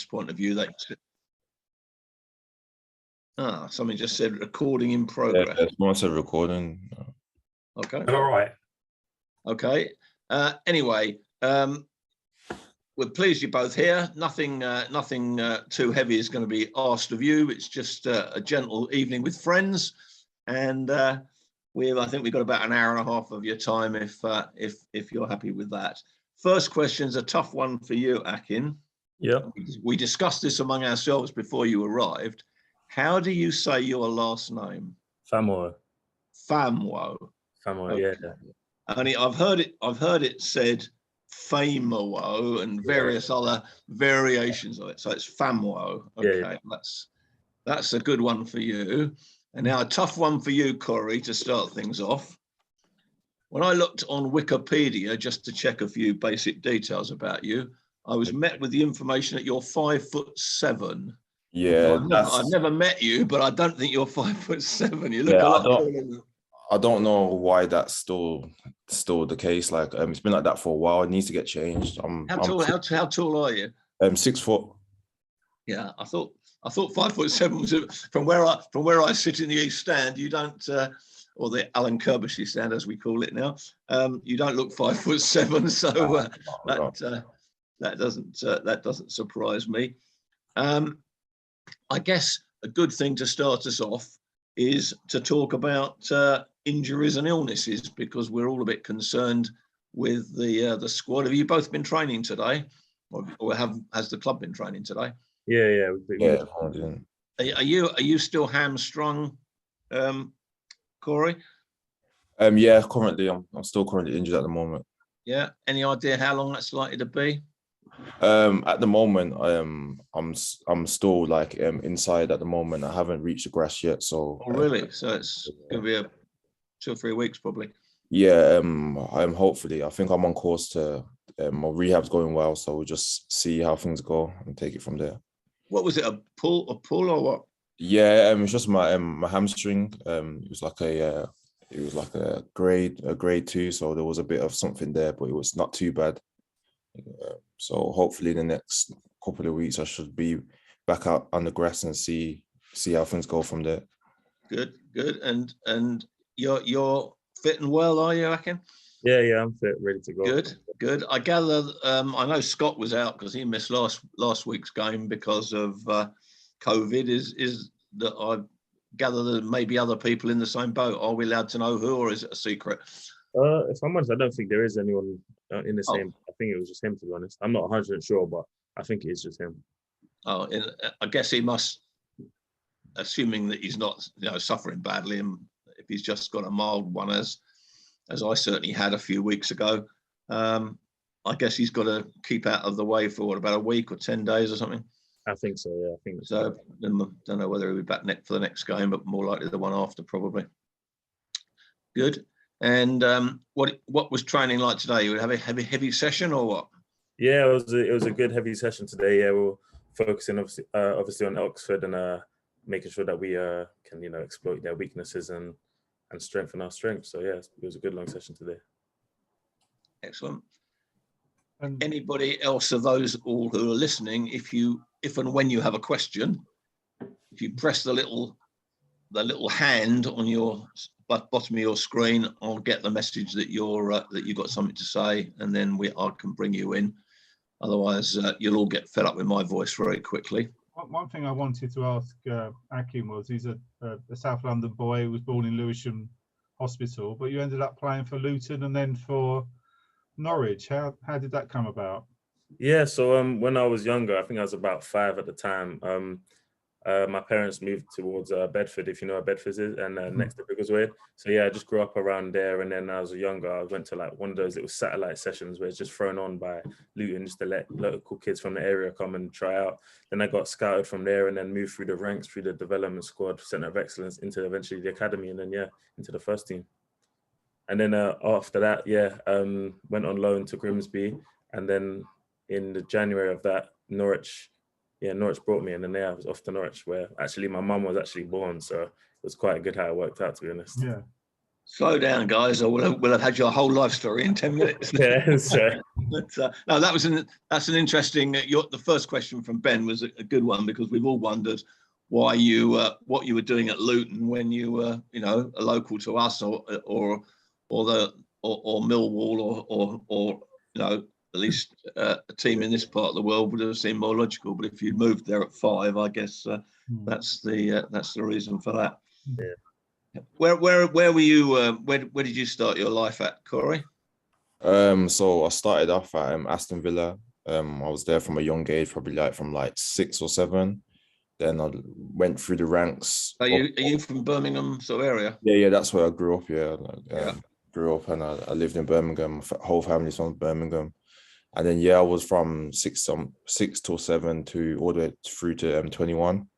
point of view, somebody just said recording in progress. Yeah, someone said recording. Okay. All right. Okay. Anyway, we're pleased you're both here. Nothing too heavy is going to be asked of you. It's just a gentle evening with friends, and I think we've got about an hour and a half of your time if you're happy with that. First question's a tough one for you, Akin. Yeah. We discussed this among ourselves before you arrived. How do you say your last name? Famewo. Famewo. Famewo, Okay. yeah. Only I've heard it said Famewo and various other variations of it. So it's Famewo. Okay, yeah. That's a good one for you. And now a tough one for you, Cory, to start things off. When I looked on Wikipedia just to check a few basic details about you, I was met with the information that you're 5'7". Yeah, I've never met you, but I don't think you're 5'7". You look a lot taller. I don't know why that's still the case. Like, it's been like that for a while. It needs to get changed. How tall are you? 6 foot. Yeah, I thought 5'7" was from where I sit in the East Stand. You don't, or the Alan Kirbishley Stand as we call it now. You don't look 5'7", so that doesn't surprise me. I guess a good thing to start us off is to talk about injuries and illnesses, because we're all a bit concerned with the squad. Have you both been training today, or has the club been training today? Yeah. Are you still hamstrung, Cory? Yeah, currently I'm still currently injured at the moment. Yeah. Any idea how long that's likely to be? At the moment, I'm still like inside at the moment. I haven't reached the grass yet, so. Oh, really? So it's gonna be 2 or 3 weeks probably. Yeah, I'm hopefully. I think I'm on course to. My rehab's going well, so we'll just see how things go and take it from there. What was it? A pull or what? Yeah, it's just my hamstring. It was like a grade 2, so there was a bit of something there, but it was not too bad. So hopefully in the next couple of weeks I should be back out on the grass and see how things go from there. Good. And you're fit and well, are you, Akin? Yeah, I'm fit, ready to go. Good. I gather I know Scott was out because he missed last week's game because of COVID. Is that I gather that maybe other people in the same boat? Are we allowed to know who, or is it a secret? If I'm honest, I don't think there is anyone in the same. I think it was just him, to be honest. I'm not 100% sure, but I think it is just him. Oh, I guess he must, assuming that he's not, suffering badly, and if he's just got a mild one, as I certainly had a few weeks ago, I guess he's got to keep out of the way for about a week or 10 days or something. I think so. Yeah, I think so. Don't know whether he'll be back for the next game, but more likely the one after, probably. Good. And what was training like today? You would have a heavy session or what? Yeah, it was a good heavy session today. Yeah, we're focusing obviously on Oxford and making sure that we can exploit their weaknesses and strengthen our strengths. So yeah, it was a good long session today. Excellent. Anybody else of those all who are listening, if and when you have a question, if you press the little hand on your bottom of your screen, I'll get the message that you've got something to say, and then I can bring you in. Otherwise, you'll all get fed up with my voice very quickly. One thing I wanted to ask Akin was, he's a South London boy who was born in Lewisham Hospital, but you ended up playing for Luton and then for Norwich. How did that come about? Yeah, so when I was younger, I think I was about 5 at the time. My parents moved towards Bedford, if you know where Bedford is, and next to Biggleswade. So yeah, I just grew up around there. And then as I was younger, I went to like one of those little satellite sessions where it's just thrown on by Luton just to let local kids from the area come and try out. Then I got scouted from there and then moved through the ranks, through the development squad, Centre of Excellence, into eventually the academy, and then into the first team. And then after that, went on loan to Grimsby, and then in the January of that, Norwich brought me, and then I was off to Norwich, where actually my mum was actually born, so it was quite good how it worked out, to be honest. Yeah. Slow down, guys, or we'll have had your whole life story in 10 minutes. Yeah, sorry. But, no, that's an interesting. The first question from Ben was a good one, because we've all wondered why what you were doing at Luton when you were, a local to us, or Millwall, or at least a team in this part of the world would have seemed more logical. But if you moved there at 5, I guess that's the reason for that. Yeah. Where were you? Where did you start your life at, Cory? So I started off at Aston Villa. I was there from a young age, probably from 6 or 7. Then I went through the ranks. Are you from Birmingham sort of area? Yeah, that's where I grew up. Yeah, Yeah. Grew up, and I lived in Birmingham. My whole family's from Birmingham. And then I was from 6 till 7 to all the way through to 21.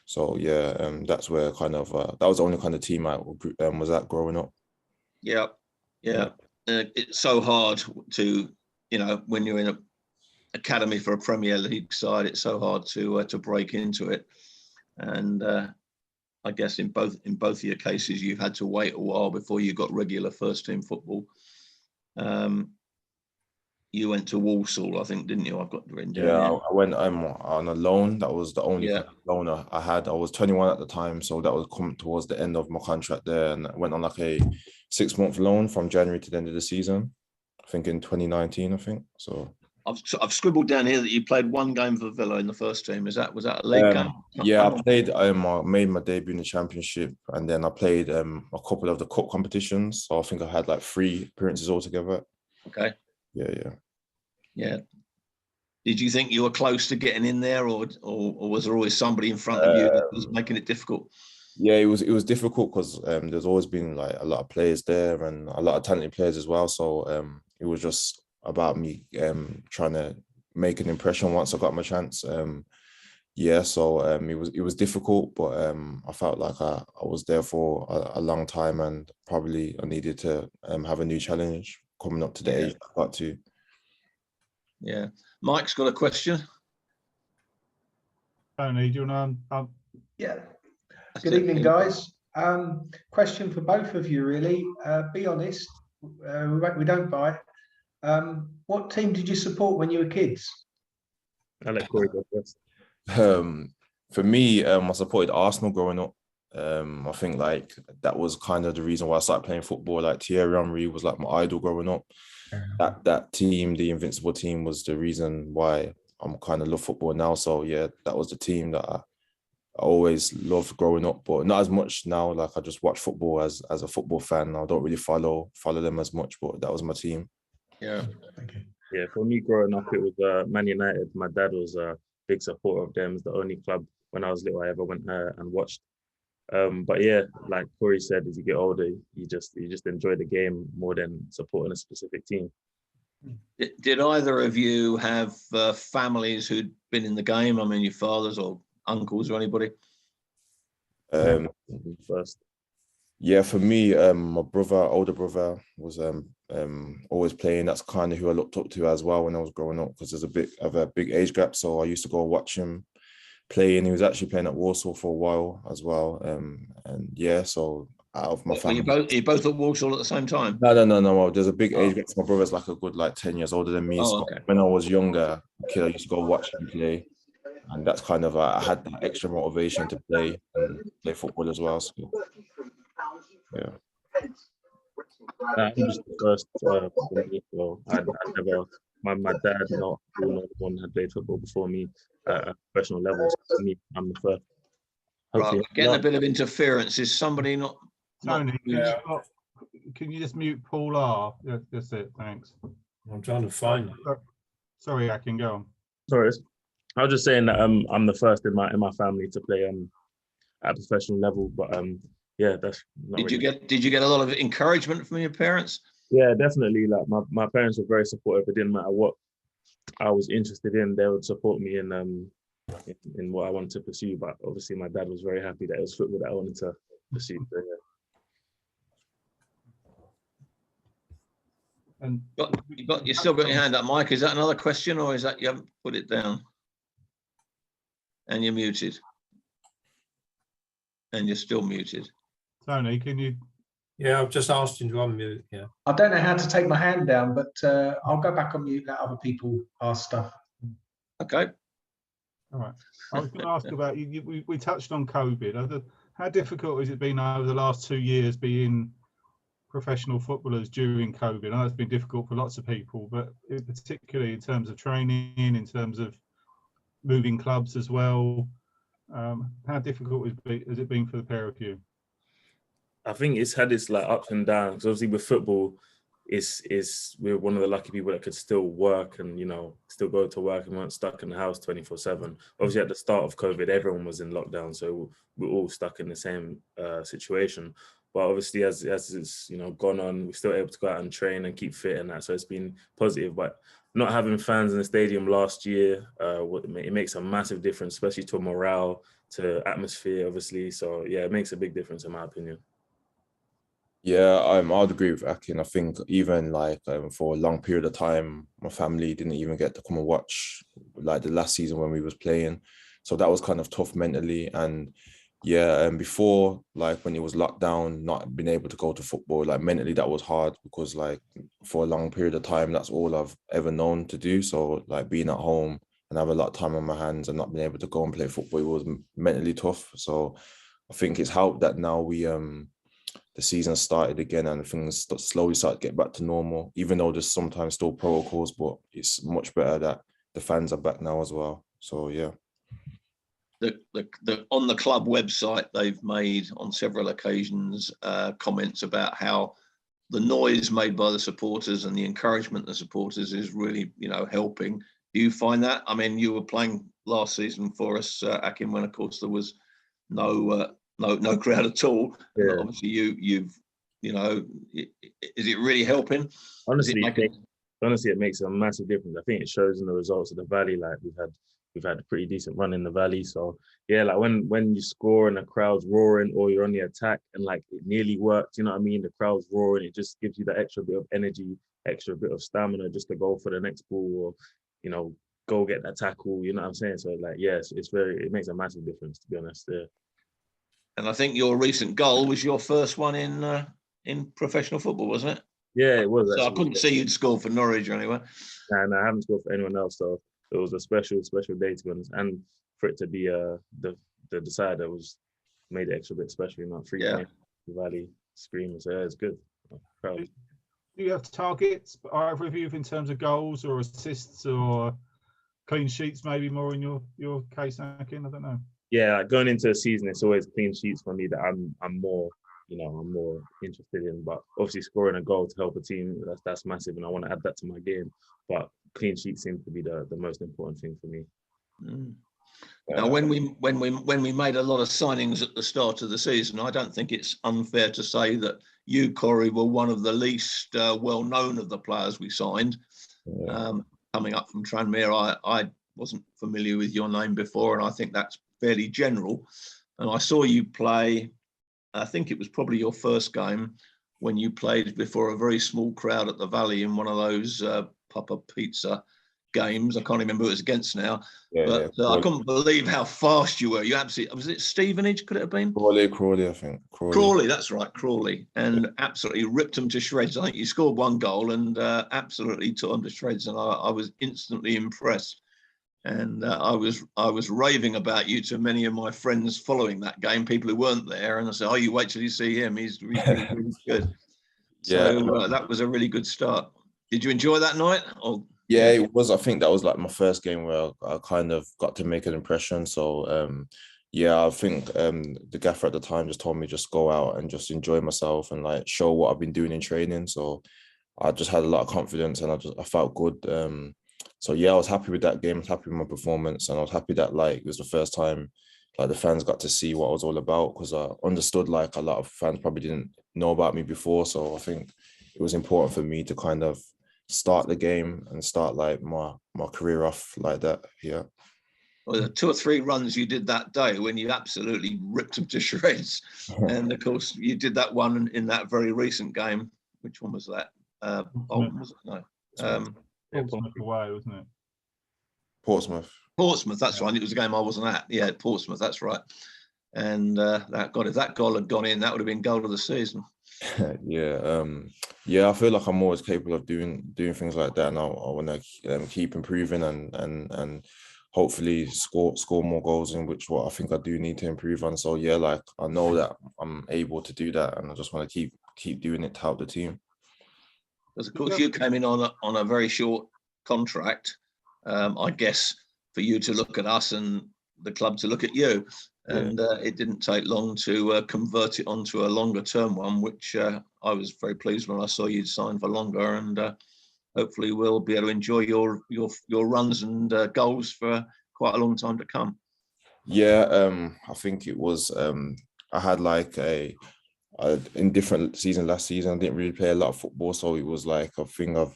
So that's where that was the only kind of team I was at growing up. Yeah. It's so hard to, when you're in a academy for a Premier League side, it's so hard to break into it. And I guess in both of your cases, you've had to wait a while before you got regular first team football. You went to Walsall, I think, didn't you? I've got written down. Yeah, I went on a loan. That was the only loan I had. I was 21 at the time, so that was coming towards the end of my contract there, and I went on a 6-month loan from January to the end of the season. I think in 2019. I think so. I've scribbled down here that you played 1 game for Villa in the first team. Was that a league game? Yeah, I played. I made my debut in the Championship, and then I played a couple of the cup competitions. So I think I had 3 appearances altogether. Okay. Yeah. Did you think you were close to getting in there, or was there always somebody in front of you that was making it difficult? Yeah, it was difficult because there's always been a lot of players there and a lot of talented players as well. So it was just about me trying to make an impression once I got my chance. So it was difficult, but I felt like I was there for a long time, and probably I needed to have a new challenge coming up to the age I got to. Yeah. Mike's got a question. Tony, do you want to? Yeah. Good evening, guys. Question for both of you, really. Be honest. We don't buy. What team did you support when you were kids? I'll let Cory go first. For me, I supported Arsenal growing up. I think that was kind of the reason why I started playing football. Thierry Henry was my idol growing up. That team, the Invincible team, was the reason why I'm kind of love football now. So yeah, that was the team that I always loved growing up, but not as much now. I just watch football as a football fan. I don't really follow them as much, but that was my team. Yeah. Thank you. Yeah, for me growing up, it was Man United. My dad was a big supporter of them. It's the only club when I was little I ever went and watched. But yeah, like Cory said, as you get older, you just enjoy the game more than supporting a specific team. Did either of you have families who'd been in the game? I mean, your fathers or uncles or anybody? First. Yeah, for me, my older brother was always playing. That's kind of who I looked up to as well when I was growing up, because there's a bit of a big age gap. So I used to go watch him play, and he was actually playing at Walsall for a while as well. And yeah, so out of my family. You both at Walsall at the same time? No. There's a big age gap. My brother's a good 10 years older than me. Oh, so okay. when I was younger, I used to go watch him play. And that's kind of I had that extra motivation to play football as well. So yeah. I'm just the first for me. So I never. My dad, no one had played football before me at a professional level. So for me, I'm the first. Right, getting a bit of interference. Is somebody not? Tony, can you just mute Paul R? That's it. Thanks. I'm trying to find it. Sorry, I can go on. Sorry, I was just saying that I'm the first in my family to play at a professional level. But yeah, that's. Did you get a lot of encouragement from your parents? Yeah, definitely. My parents were very supportive. It didn't matter what I was interested in; they would support me in what I wanted to pursue. But obviously, my dad was very happy that it was football that I wanted to pursue. So, yeah. And you still got your hand up, Mike. Is that another question, or is that you haven't put it down? And you're muted. And you're still muted. Tony, can you Yeah, I've just asked him to unmute. Yeah. I don't know how to take my hand down, but I'll go back on mute, let other people ask stuff. Okay. All right. I was going to ask about we touched on COVID. How difficult has it been over the last 2 years being professional footballers during COVID? I know it's been difficult for lots of people, but particularly in terms of training, in terms of moving clubs as well. How difficult has it been for the pair of you? I think it's had its like ups and downs. Obviously, with football, we're one of the lucky people that could still work and still go to work and weren't stuck in the house 24/7. Obviously, at the start of COVID, everyone was in lockdown, so we're all stuck in the same situation. But obviously, as it's gone on, we're still able to go out and train and keep fit and that. So it's been positive. But not having fans in the stadium last year, it makes a massive difference, especially to morale, to atmosphere, obviously. So yeah, it makes a big difference in my opinion. Yeah, I'd agree with Akin. I think even like for a long period of time, my family didn't even get to come and watch like the last season when we was playing. So that was kind of tough mentally. And yeah, and before, like when it was locked down, not being able to go to football, like mentally that was hard because like for a long period of time, that's all I've ever known to do. So like being at home and have a lot of time on my hands and not being able to go and play football, it was mentally tough. So I think it's helped that now the season started again and things slowly start to get back to normal, even though there's sometimes still protocols, but it's much better that the fans are back now as well. So yeah. On the club website, they've made on several occasions comments about how the noise made by the supporters and the encouragement of the supporters is really, helping. Do you find that? I mean, you were playing last season for us, Akin, when of course there was no crowd at all. Yeah. Obviously, you've is it really helping? Honestly, it makes a massive difference. I think it shows in the results of the Valley. Like we've had a pretty decent run in the Valley. So yeah, like when you score and the crowd's roaring or you're on the attack and like it nearly worked, you know what I mean? The crowd's roaring, it just gives you that extra bit of energy, extra bit of stamina just to go for the next ball or, go get that tackle, you know what I'm saying? So like, yes, it makes a massive difference, to be honest. Yeah. And I think your recent goal was your first one in professional football, wasn't it? Yeah, it was. So actually. I couldn't see you'd score for Norwich or anywhere. And I haven't scored for anyone else, so it was a special day, to be honest. And for it to be the decider made it extra bit special, free game, Valley screaming. So yeah, it's good. Do you have targets, either of you, in terms of goals or assists or clean sheets, maybe more in your case, Akin? I don't know. Yeah, like going into a season, it's always clean sheets for me that I'm more interested in. But obviously, scoring a goal to help a team, that's massive, and I want to add that to my game. But clean sheets seems to be the most important thing for me. Mm. Now, when we made a lot of signings at the start of the season, I don't think it's unfair to say that you, Cory, were one of the least well known of the players we signed. Yeah. Coming up from Tranmere, I wasn't familiar with your name before, and I think that's fairly general. And I saw you play, I think it was probably your first game when you played before a very small crowd at the Valley in one of those Papa Pizza games. I can't remember who it was against now, but I couldn't believe how fast you were. You absolutely, was it Stevenage? Could it have been? Crawley, I think. Crawley, that's right, Crawley, and absolutely ripped them to shreds. I think you scored one goal and absolutely tore them to shreds, and I was instantly impressed. And I was raving about you to many of my friends following that game, people who weren't there, and I said, "Oh, you wait till you see him. He's really good." So that was a really good start. Did you enjoy that night? Yeah, it was. I think that was like my first game where I kind of got to make an impression. So yeah, I think the gaffer at the time just told me just go out and just enjoy myself and like show what I've been doing in training. So I just had a lot of confidence and I felt good. So yeah, I was happy with that game. I was happy with my performance, and I was happy that like it was the first time like the fans got to see what I was all about, because I understood like a lot of fans probably didn't know about me before. So I think it was important for me to kind of start the game and start like my career off like that. Yeah. Well, the 2 or 3 runs you did that day when you absolutely ripped them to shreds, and of course you did that one in that very recent game. Which one was that? Bolton, was it? No. Portsmouth away, wasn't it? Portsmouth, that's right. It was a game I wasn't at. Yeah, Portsmouth, that's right. And if that goal had gone in, that would have been goal of the season. Yeah, I feel like I'm always capable of doing things like that, and I want to keep improving and hopefully score more goals, in which what I think I do need to improve on. So yeah, like I know that I'm able to do that, and I just want to keep doing it to help the team. Because of course you came in on a very short contract. I guess for you to look at us and the club to look at you, and it didn't take long to convert it onto a longer term one, which I was very pleased when I saw you sign for longer, and hopefully we'll be able to enjoy your runs and goals for quite a long time to come. Yeah, I think it was I had like in different season last season, I didn't really play a lot of football, so it was like a thing of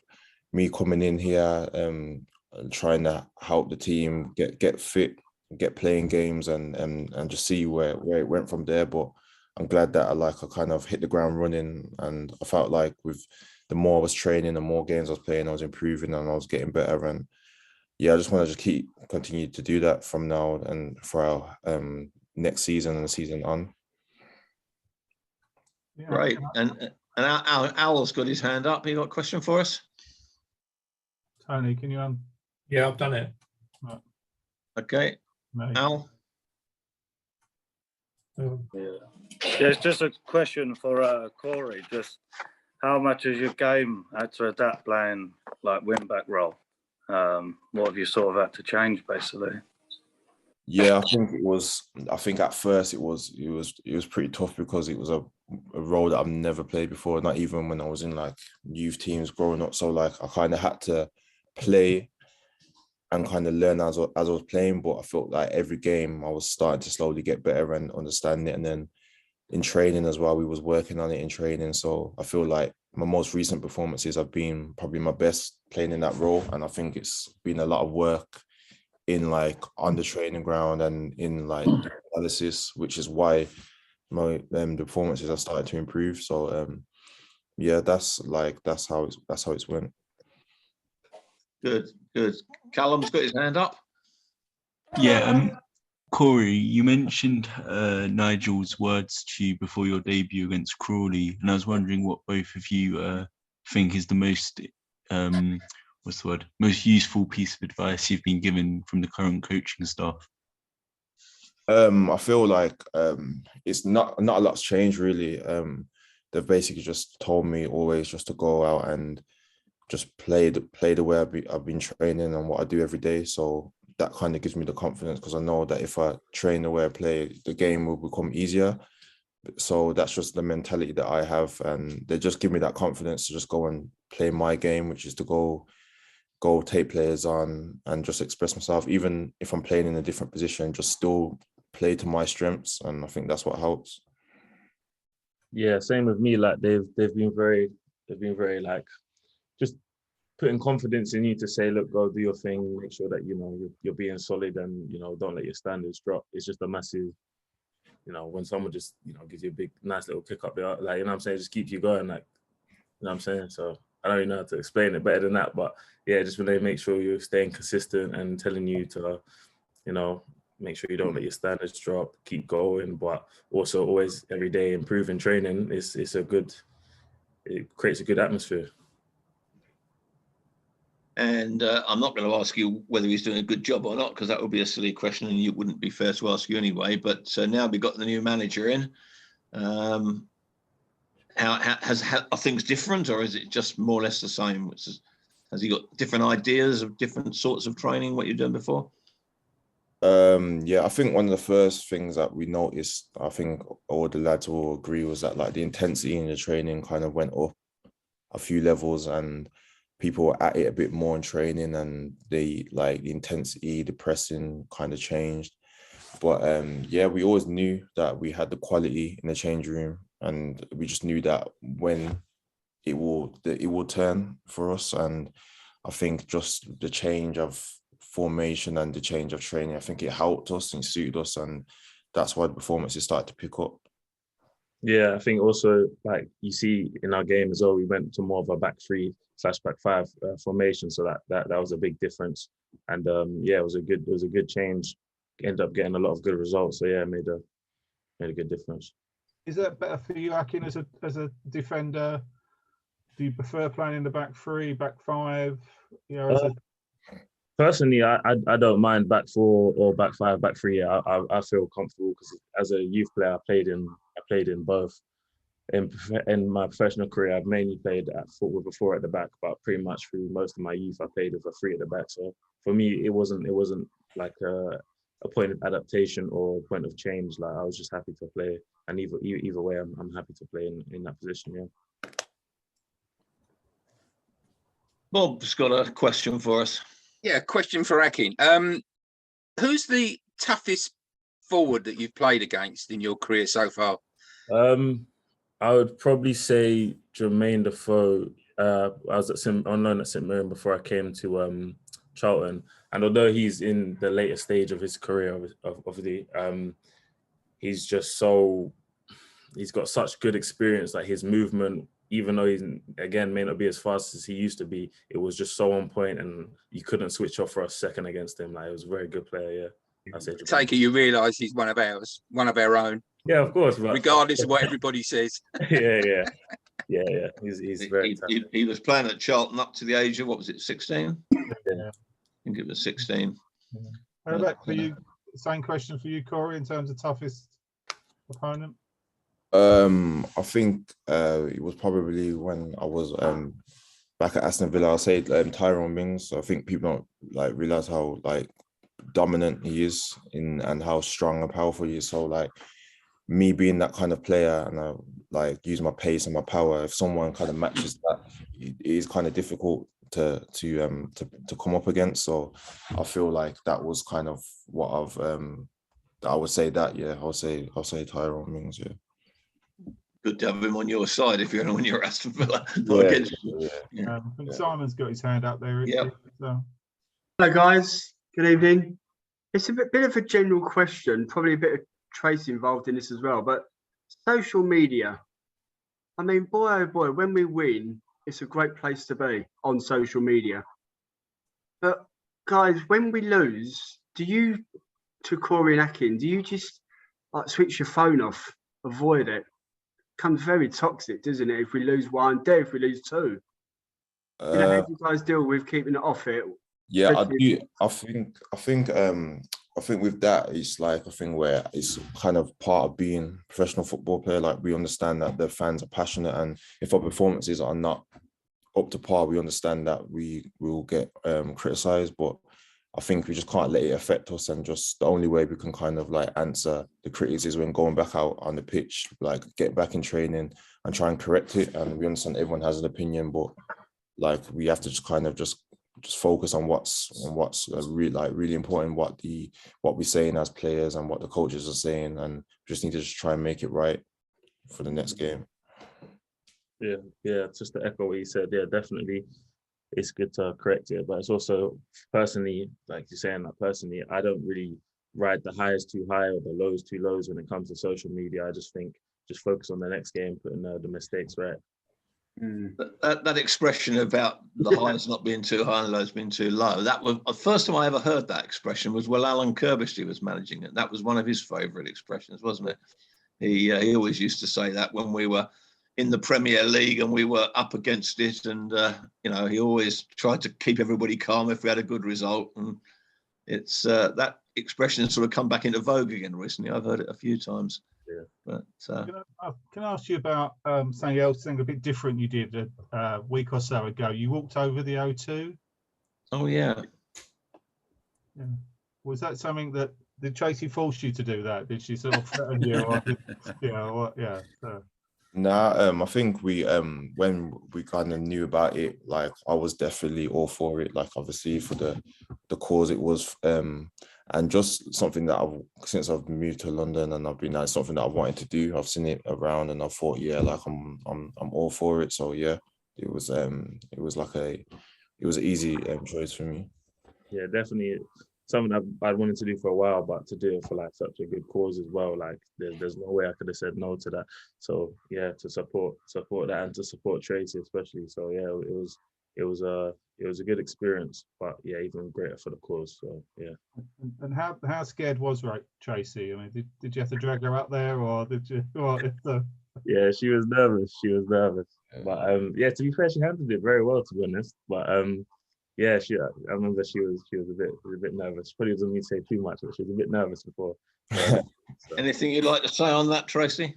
me coming in here and trying to help the team get fit, get playing games, and just see where it went from there. But I'm glad that I kind of hit the ground running, and I felt like with the more I was training, the more games I was playing, I was improving and I was getting better. And yeah, I just want to just continue to do that from now and for our next season and the season on. Yeah, right, and Al's got his hand up. You got a question for us, Tony? Can you Yeah, I've done it. Right. Okay, Al. Yeah, it's just a question for Cory. Just how much has your game had to adapt playing like wing-back role? What have you sort of had to change basically? Yeah, I think at first it was pretty tough because it was a role that I've never played before, not even when I was in like youth teams growing up. So like I kind of had to play and kind of learn as I was playing, but I felt like every game I was starting to slowly get better and understand it. And then in training as well, we was working on it in training. So I feel like my most recent performances have been probably my best playing in that role. And I think it's been a lot of work in like on the training ground and in like analysis, which is why the performances have started to improve. So yeah, that's how it's went. Good. Callum's got his hand up. Yeah, Cory, you mentioned Nigel's words to you before your debut against Crawley, and I was wondering what both of you think is the most most useful piece of advice you've been given from the current coaching staff. I feel like it's not a lot's changed really. They've basically just told me always just to go out and just play the way I've been training and what I do every day. So that kind of gives me the confidence because I know that if I train the way I play, the game will become easier. So that's just the mentality that I have, and they just give me that confidence to just go and play my game, which is to go take players on and just express myself, even if I'm playing in a different position, just still play to my strengths, and I think that's what helps. Yeah, same with me. Like they've been very like just putting confidence in you to say, look, go do your thing, make sure that you're being solid, and don't let your standards drop. It's just a massive, when someone just gives you a big nice little kick up there, like what I'm saying, just keeps you going, like what I'm saying. So I don't even know how to explain it better than that, but yeah, just when they make sure you're staying consistent and telling you to make sure you don't let your standards drop, keep going, but also always every day improving training. It creates a good atmosphere. And I'm not going to ask you whether he's doing a good job or not, because that would be a silly question and it wouldn't be fair to ask you anyway. But now we've got the new manager in. Are things different, or is it just more or less the same? Has he got different ideas of different sorts of training, what you've done before? Yeah, I think one of the first things that we noticed, I think all the lads will agree, was that like the intensity in the training kind of went up a few levels, and people were at it a bit more in training, and the intensity, the pressing kind of changed. But yeah, we always knew that we had the quality in the change room, and we just knew that when it will turn for us. And I think just the change of formation and the change of training, I think it helped us and suited us, and that's why the performances started to pick up. Yeah, I think also like you see in our game as well, we went to more of a back 3/back 5 formation, so that was a big difference. And yeah, it was a good change. Ended up getting a lot of good results. So yeah, it made a good difference. Is that better for you, Akin, as a defender? Do you prefer playing in the back three, back five? You know, as a Personally, I don't mind back four or back five, back three. I feel comfortable because as a youth player, I played in both. In my professional career, I've mainly played with a four at the back, but pretty much through most of my youth, I played with a three at the back. So for me, it wasn't like a point of adaptation or a point of change. Like I was just happy to play, and either way, I'm happy to play in that position. Yeah. Bob's got a question for us. Yeah, question for Akin. Who's the toughest forward that you've played against in your career so far? I would probably say Jermaine Defoe. I was on loan at St Mirren before I came to Charlton, and although he's in the later stage of his career, he's got such good experience. Like his movement, even though he's again may not be as fast as he used to be, it was just so on point, and you couldn't switch off for a second against him. Like, it was a very good player. Yeah, I say. Take it you realise he's one of our own. Yeah, of course. Regardless of what everybody says. Yeah. He's very. He was playing at Charlton up to the age of, what was it, 16? yeah. I think it was 16. Yeah. How about for you? Same question for you, Cory, in terms of toughest opponent. I think it was probably when I was back at Aston Villa. I'll say Tyrone Mings. I think people don't realize how dominant he is and how strong and powerful he is. So me being that kind of player, and I use my pace and my power. If someone kind of matches that, it is kind of difficult to come up against. So I feel like that was kind of what I would say that. Yeah, I'll say Tyrone Mings. Yeah. Good to have him on your side if you're going to win your Aston Villa. I think Simon's got his hand up there. Yeah. So. Hello, guys. Good evening. It's a bit of a general question, probably a bit of Tracy involved in this as well, but social media. I mean, boy, oh boy, when we win, it's a great place to be on social media. But guys, when we lose, to Cory and Akin, do you just switch your phone off, avoid it? Becomes very toxic, doesn't it? If we lose one, if we lose two, how do you guys deal with keeping it off it? Yeah, I do. I think with that, it's a thing where it's kind of part of being a professional football player. We understand that the fans are passionate, and if our performances are not up to par, we understand that we will get criticised. But I think we just can't let it affect us, and just the only way we can kind of answer the critics is when going back out on the pitch, get back in training and try and correct it. And we understand everyone has an opinion, but we have to just kind of just focus on what's really important, what we're saying as players and what the coaches are saying, and we just need to just try and make it right for the next game. Yeah, just to echo what you said, yeah, definitely it's good to correct it, but it's also personally, like you're saying, personally, I don't really ride the highs too high or the lows too lows when it comes to social media. I just think just focus on the next game, putting the mistakes right. That expression about the highs not being too high and the lows being too low, that was the first time I ever heard that expression was when Alan Kirbishley was managing it. That was one of his favourite expressions, wasn't it? He always used to say that when we were in the Premier League and we were up against it, and he always tried to keep everybody calm if we had a good result. And it's that expression has sort of come back into vogue again recently. I've heard it a few times. Yeah. But can I ask you about something a bit different you did a week or so ago? You walked over the O2. Oh yeah. Was that something that did Tracy force you to do that? Did she sort of threaten you? Or Nah, I think we when we kind of knew about it, I was definitely all for it. Obviously for the cause it was, and just something that since I've moved to London and I've been something that I wanted to do. I've seen it around and I thought, I'm all for it. So yeah, it was an easy choice for me. Yeah, definitely something I'd wanted to do for a while, but to do it for such a good cause as well, there's no way I could have said no to that. So yeah, to support that and to support Tracy especially. So yeah, it it was a good experience, but yeah, even greater for the cause. So yeah. And how scared was Tracy? I mean, did you have to drag her up there, or did you? Yeah, she was nervous. She was nervous, but yeah, to be fair, she handled it very well, to be honest. But yeah, I remember she was a bit nervous. Probably doesn't mean to say too much, but she was a bit nervous before. So. Anything you'd like to say on that, Tracy?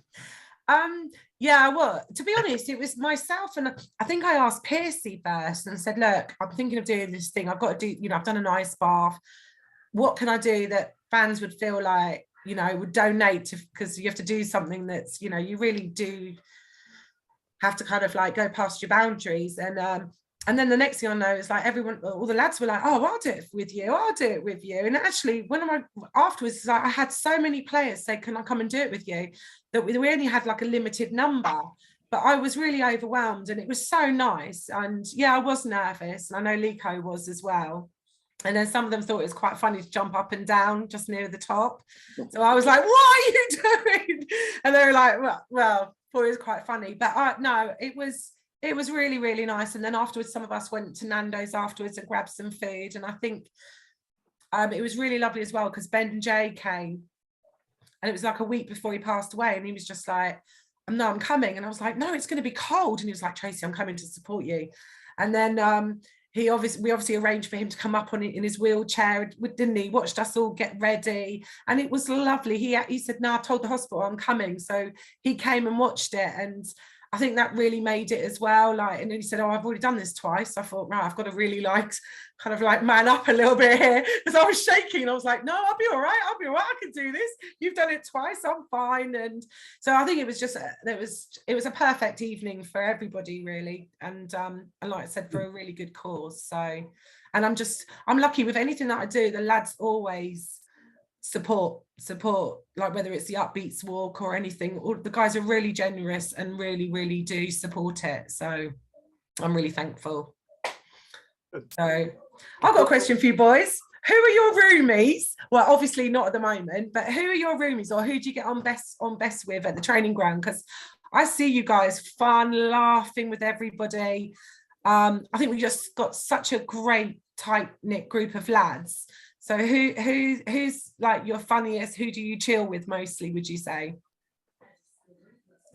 Yeah, well, to be honest, it was myself, and I think I asked Piercy first and said, look, I'm thinking of doing this thing. I've got to do, you know, I've done an ice bath. What can I do that fans would feel like, you know, would donate to, because you have to do something that's, you know, you really do have to kind of like go past your boundaries. And then the next thing I know is like everyone, all the lads were like, oh, I'll do it with you. I'll do it with you. And actually, afterwards, like, I had so many players say, can I come and do it with you? That we only had like a limited number, but I was really overwhelmed and it was so nice. And yeah, I was nervous. And I know Lico was as well. And then some of them thought it was quite funny to jump up and down just near the top. So I was like, what are you doing? And they were like, well, thought it was quite funny. But no, it was really, really nice. And then afterwards, some of us went to Nando's afterwards and grabbed some food. And I think it was really lovely as well because Ben and Jay came. And it was like a week before he passed away. And he was just like, no, I'm coming. And I was like, no, it's going to be cold. And he was like, Tracy, I'm coming to support you. And then we obviously arranged for him to come up in his wheelchair, didn't he? Watched us all get ready. And it was lovely. He said, no, I told the hospital I'm coming. So he came and watched it. And I think that really made it as well. Like, and then he said, oh, I've already done this twice. I thought, right, I've got to really kind of man up a little bit here, because I was shaking. I was like, no, I'll be all right. I can do this. You've done it twice. I'm fine. And so I think it was just, it was a perfect evening for everybody, really. And like I said, for a really good cause. So, and I'm lucky with anything that I do. The lads always support, like whether it's the Upbeats walk or anything, all the guys are really generous and really, really do support it. So I'm really thankful. So I've got a question for you boys. Who are your roomies? Well, obviously not at the moment, but who are your roomies, or who do you get on best with at the training ground? Because I see you guys fun, laughing with everybody. I think we just got such a great tight-knit group of lads. So who's like your funniest? Who do you chill with mostly, would you say?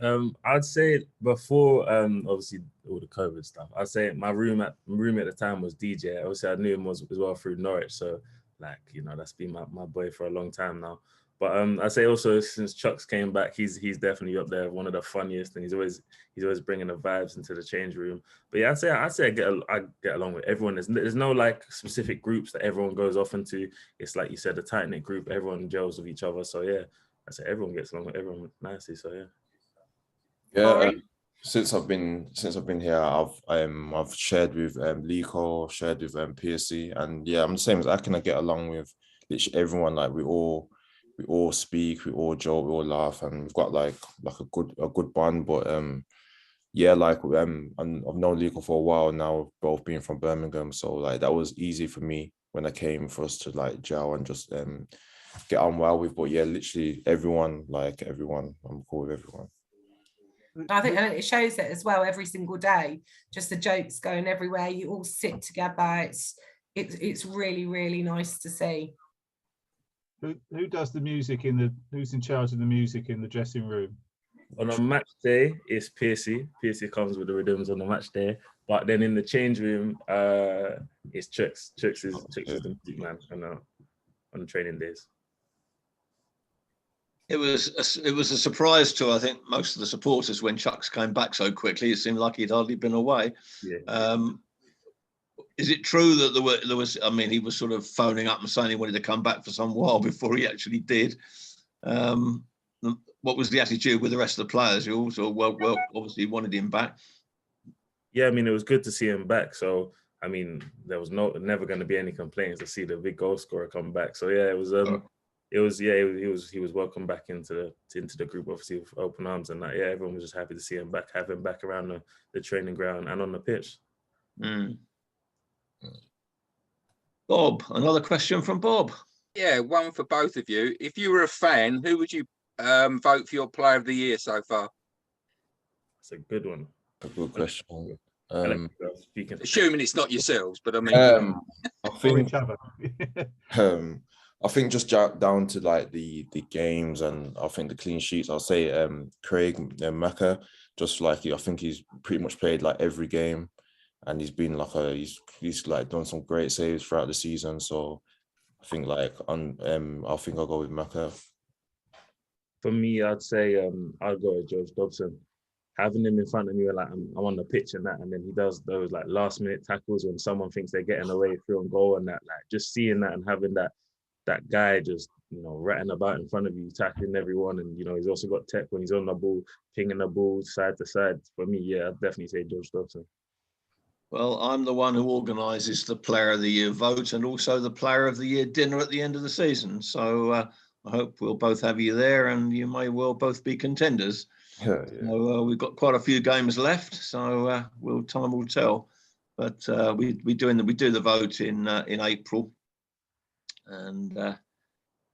I'd say before obviously all the COVID stuff, I'd say my roommate at the time was DJ. Obviously I knew him as well through Norwich, so like, you know, that's been my boy for a long time now. But I'd say also since Chucks came back, he's definitely up there, one of the funniest, and he's always bringing the vibes into the change room. But yeah, I'd say I get along with everyone. There's no like specific groups that everyone goes off into. It's like you said, a tight knit group. Everyone gels with each other. So yeah, I'd say everyone gets along with everyone nicely. So yeah. Yeah. Since I've been here, I've shared with Lico, shared with PSC, and yeah, I'm the same as Akin. I get along with literally everyone. Like we all speak, we all joke, we all laugh, and we've got like a good bond. But yeah, like I've known Lico for a while now, both being from Birmingham, so like that was easy for me when I came for us to like gel and just get on well with. But yeah, literally everyone, I'm cool with everyone. I think, and it shows it as well every single day, just the jokes going everywhere, you all sit together. It's really, really nice to see. Who does the music who's in charge of the music in the dressing room? On a match day, it's Piercy. Piercy comes with the rhythms on the match day. But then in the change room, it's Chucks. Chucks is the music man on the training days. It was a surprise to, I think, most of the supporters when Chucks came back so quickly. It seemed like he'd hardly been away. Yeah. Is it true that there was? I mean, he was sort of phoning up and saying he wanted to come back for some while before he actually did. What was the attitude with the rest of the players who also well obviously wanted him back? Yeah, I mean, it was good to see him back. So I mean, there was never going to be any complaints to see the big goal scorer come back. So yeah, it was. He was welcomed back into the group, obviously with open arms, and yeah, everyone was just happy to see him back, have him back around the training ground and on the pitch. Bob, another question from Bob. Yeah, one for both of you. If you were a fan, who would you vote for your player of the year so far? That's a good one. A good question. Assuming it's not yourselves, but I mean, I think I think just down to like the games and I think the clean sheets. I'll say Craig Maka, just like I think he's pretty much played like every game, and he's been like he's like done some great saves throughout the season. So I think like I think I'll go with Maka. For me, I'd say I'd go with George Dobson. Having him in front of me, like I'm on the pitch and that, and then he does those like last minute tackles when someone thinks they're getting away through on goal and that, like just seeing that and having that guy just, you know, ratting about in front of you, tackling everyone, and you know, he's also got tech when he's on the ball, pinging the ball side to side. For me, yeah, I'd definitely say George Dobson. Well, I'm the one who organises the Player of the Year vote and also the Player of the Year dinner at the end of the season. So I hope we'll both have you there, and you may well both be contenders. Yeah. So we've got quite a few games left, so time will tell. But we do the vote in April, and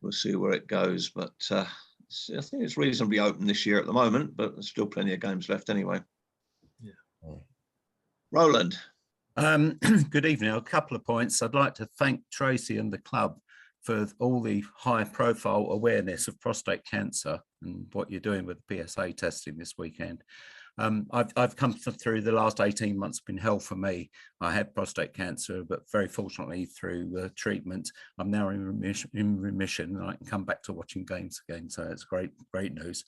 we'll see where it goes. But I think it's reasonably open this year at the moment, but there's still plenty of games left anyway. Yeah. Roland. Good evening. A couple of points. I'd like to thank Tracy and the club for all the high-profile awareness of prostate cancer and what you're doing with the PSA testing this weekend. I've come through the last 18 months, been hell for me. I had prostate cancer, but very fortunately through treatment, I'm now in remission, and I can come back to watching games again. So it's great news.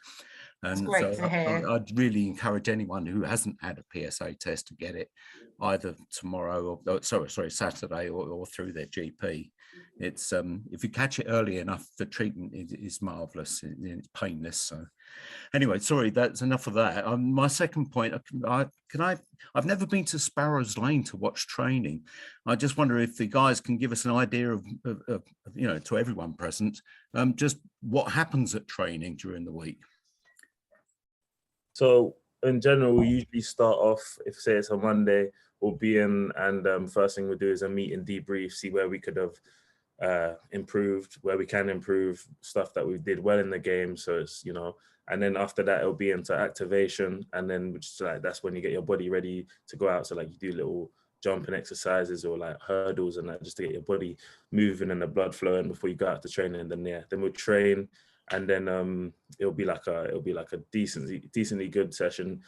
And great to hear. I'd really encourage anyone who hasn't had a PSA test to get it either tomorrow or Saturday or through their GP. It's if you catch it early enough, the treatment is marvelous. It's painless. So anyway, sorry, that's enough of that. My second point, I've never been to Sparrows Lane to watch training. I just wonder if the guys can give us an idea of you know, to everyone present, just what happens at training during the week. So in general, we usually start off, if say it's a Monday, we'll be in, and first thing we'll do is a meet and debrief, see where we could have improved, where we can improve, stuff that we did well in the game. So it's, you know, and then after that, it'll be into activation. And then which is like, that's when you get your body ready to go out. So like you do little jumping exercises or like hurdles and that, just to get your body moving and the blood flowing before you go out to training. And then then we'll train. And then it'll be like a decently good session.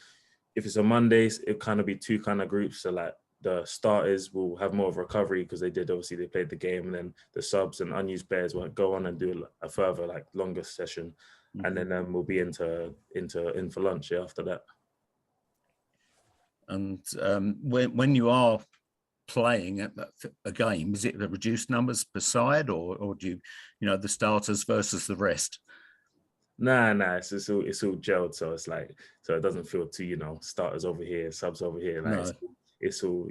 If it's on Mondays, it'll kind of be two kind of groups. So like the starters will have more of recovery because they played the game, and then the subs and unused players will go on and do a further like longer session. Mm-hmm. And then we'll be in for lunch after that. And when you are playing a game, is it the reduced numbers per side, or do you know, the starters versus the rest? Nah, it's all gelled, so it's like, so it doesn't feel too, you know, starters over here, subs over here. Like no. It's all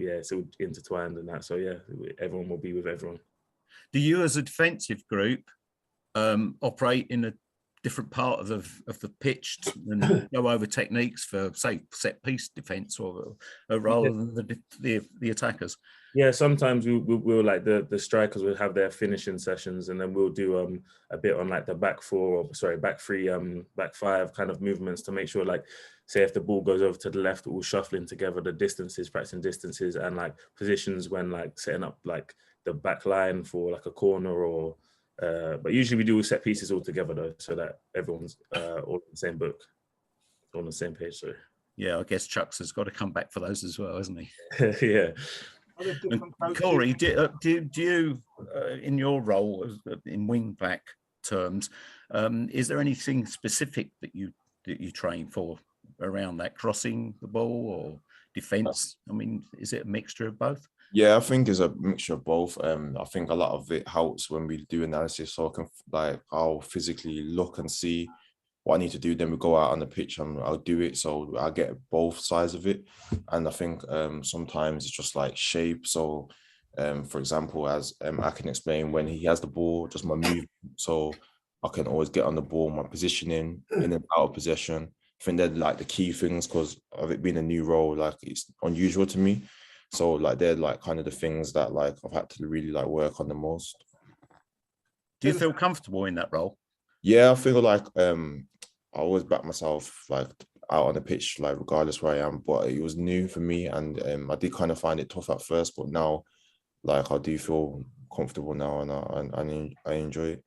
intertwined and that. So yeah, everyone will be with everyone. Do you, as a defensive group, operate in a different part of the pitch and go over techniques for, say, set piece defense, or rather than the attackers? Yeah, sometimes we'll like the strikers will have their finishing sessions, and then we'll do a bit on like the back three, back five kind of movements to make sure, like, say if the ball goes over to the left, we'll shuffling together the distances, practicing distances and like positions when like setting up like the back line for like a corner or but usually we do set pieces all together though, so that everyone's all in the same book, on the same page. So yeah, I guess Chucks has got to come back for those as well, hasn't he? Yeah. Cory, do you, in your role in wing back terms, is there anything specific that you train for around that, crossing the ball or defence? I mean, is it a mixture of both? Yeah, I think it's a mixture of both. I think a lot of it helps when we do analysis, so I can like I'll physically look and see what I need to do. Then we go out on the pitch and I'll do it, so I get both sides of it. And I think sometimes it's just like shape. So for example, as I can explain, when he has the ball, just my move, so I can always get on the ball, my positioning in and out of possession. I think they're like the key things, because of it being a new role, like it's unusual to me. So like they're like kind of the things that like I've had to really like work on the most. Do you feel comfortable in that role? Yeah, I feel like I always back myself like out on the pitch, like regardless where I am. But it was new for me, and I did kind of find it tough at first, but now, like, I do feel comfortable now, and I enjoy it.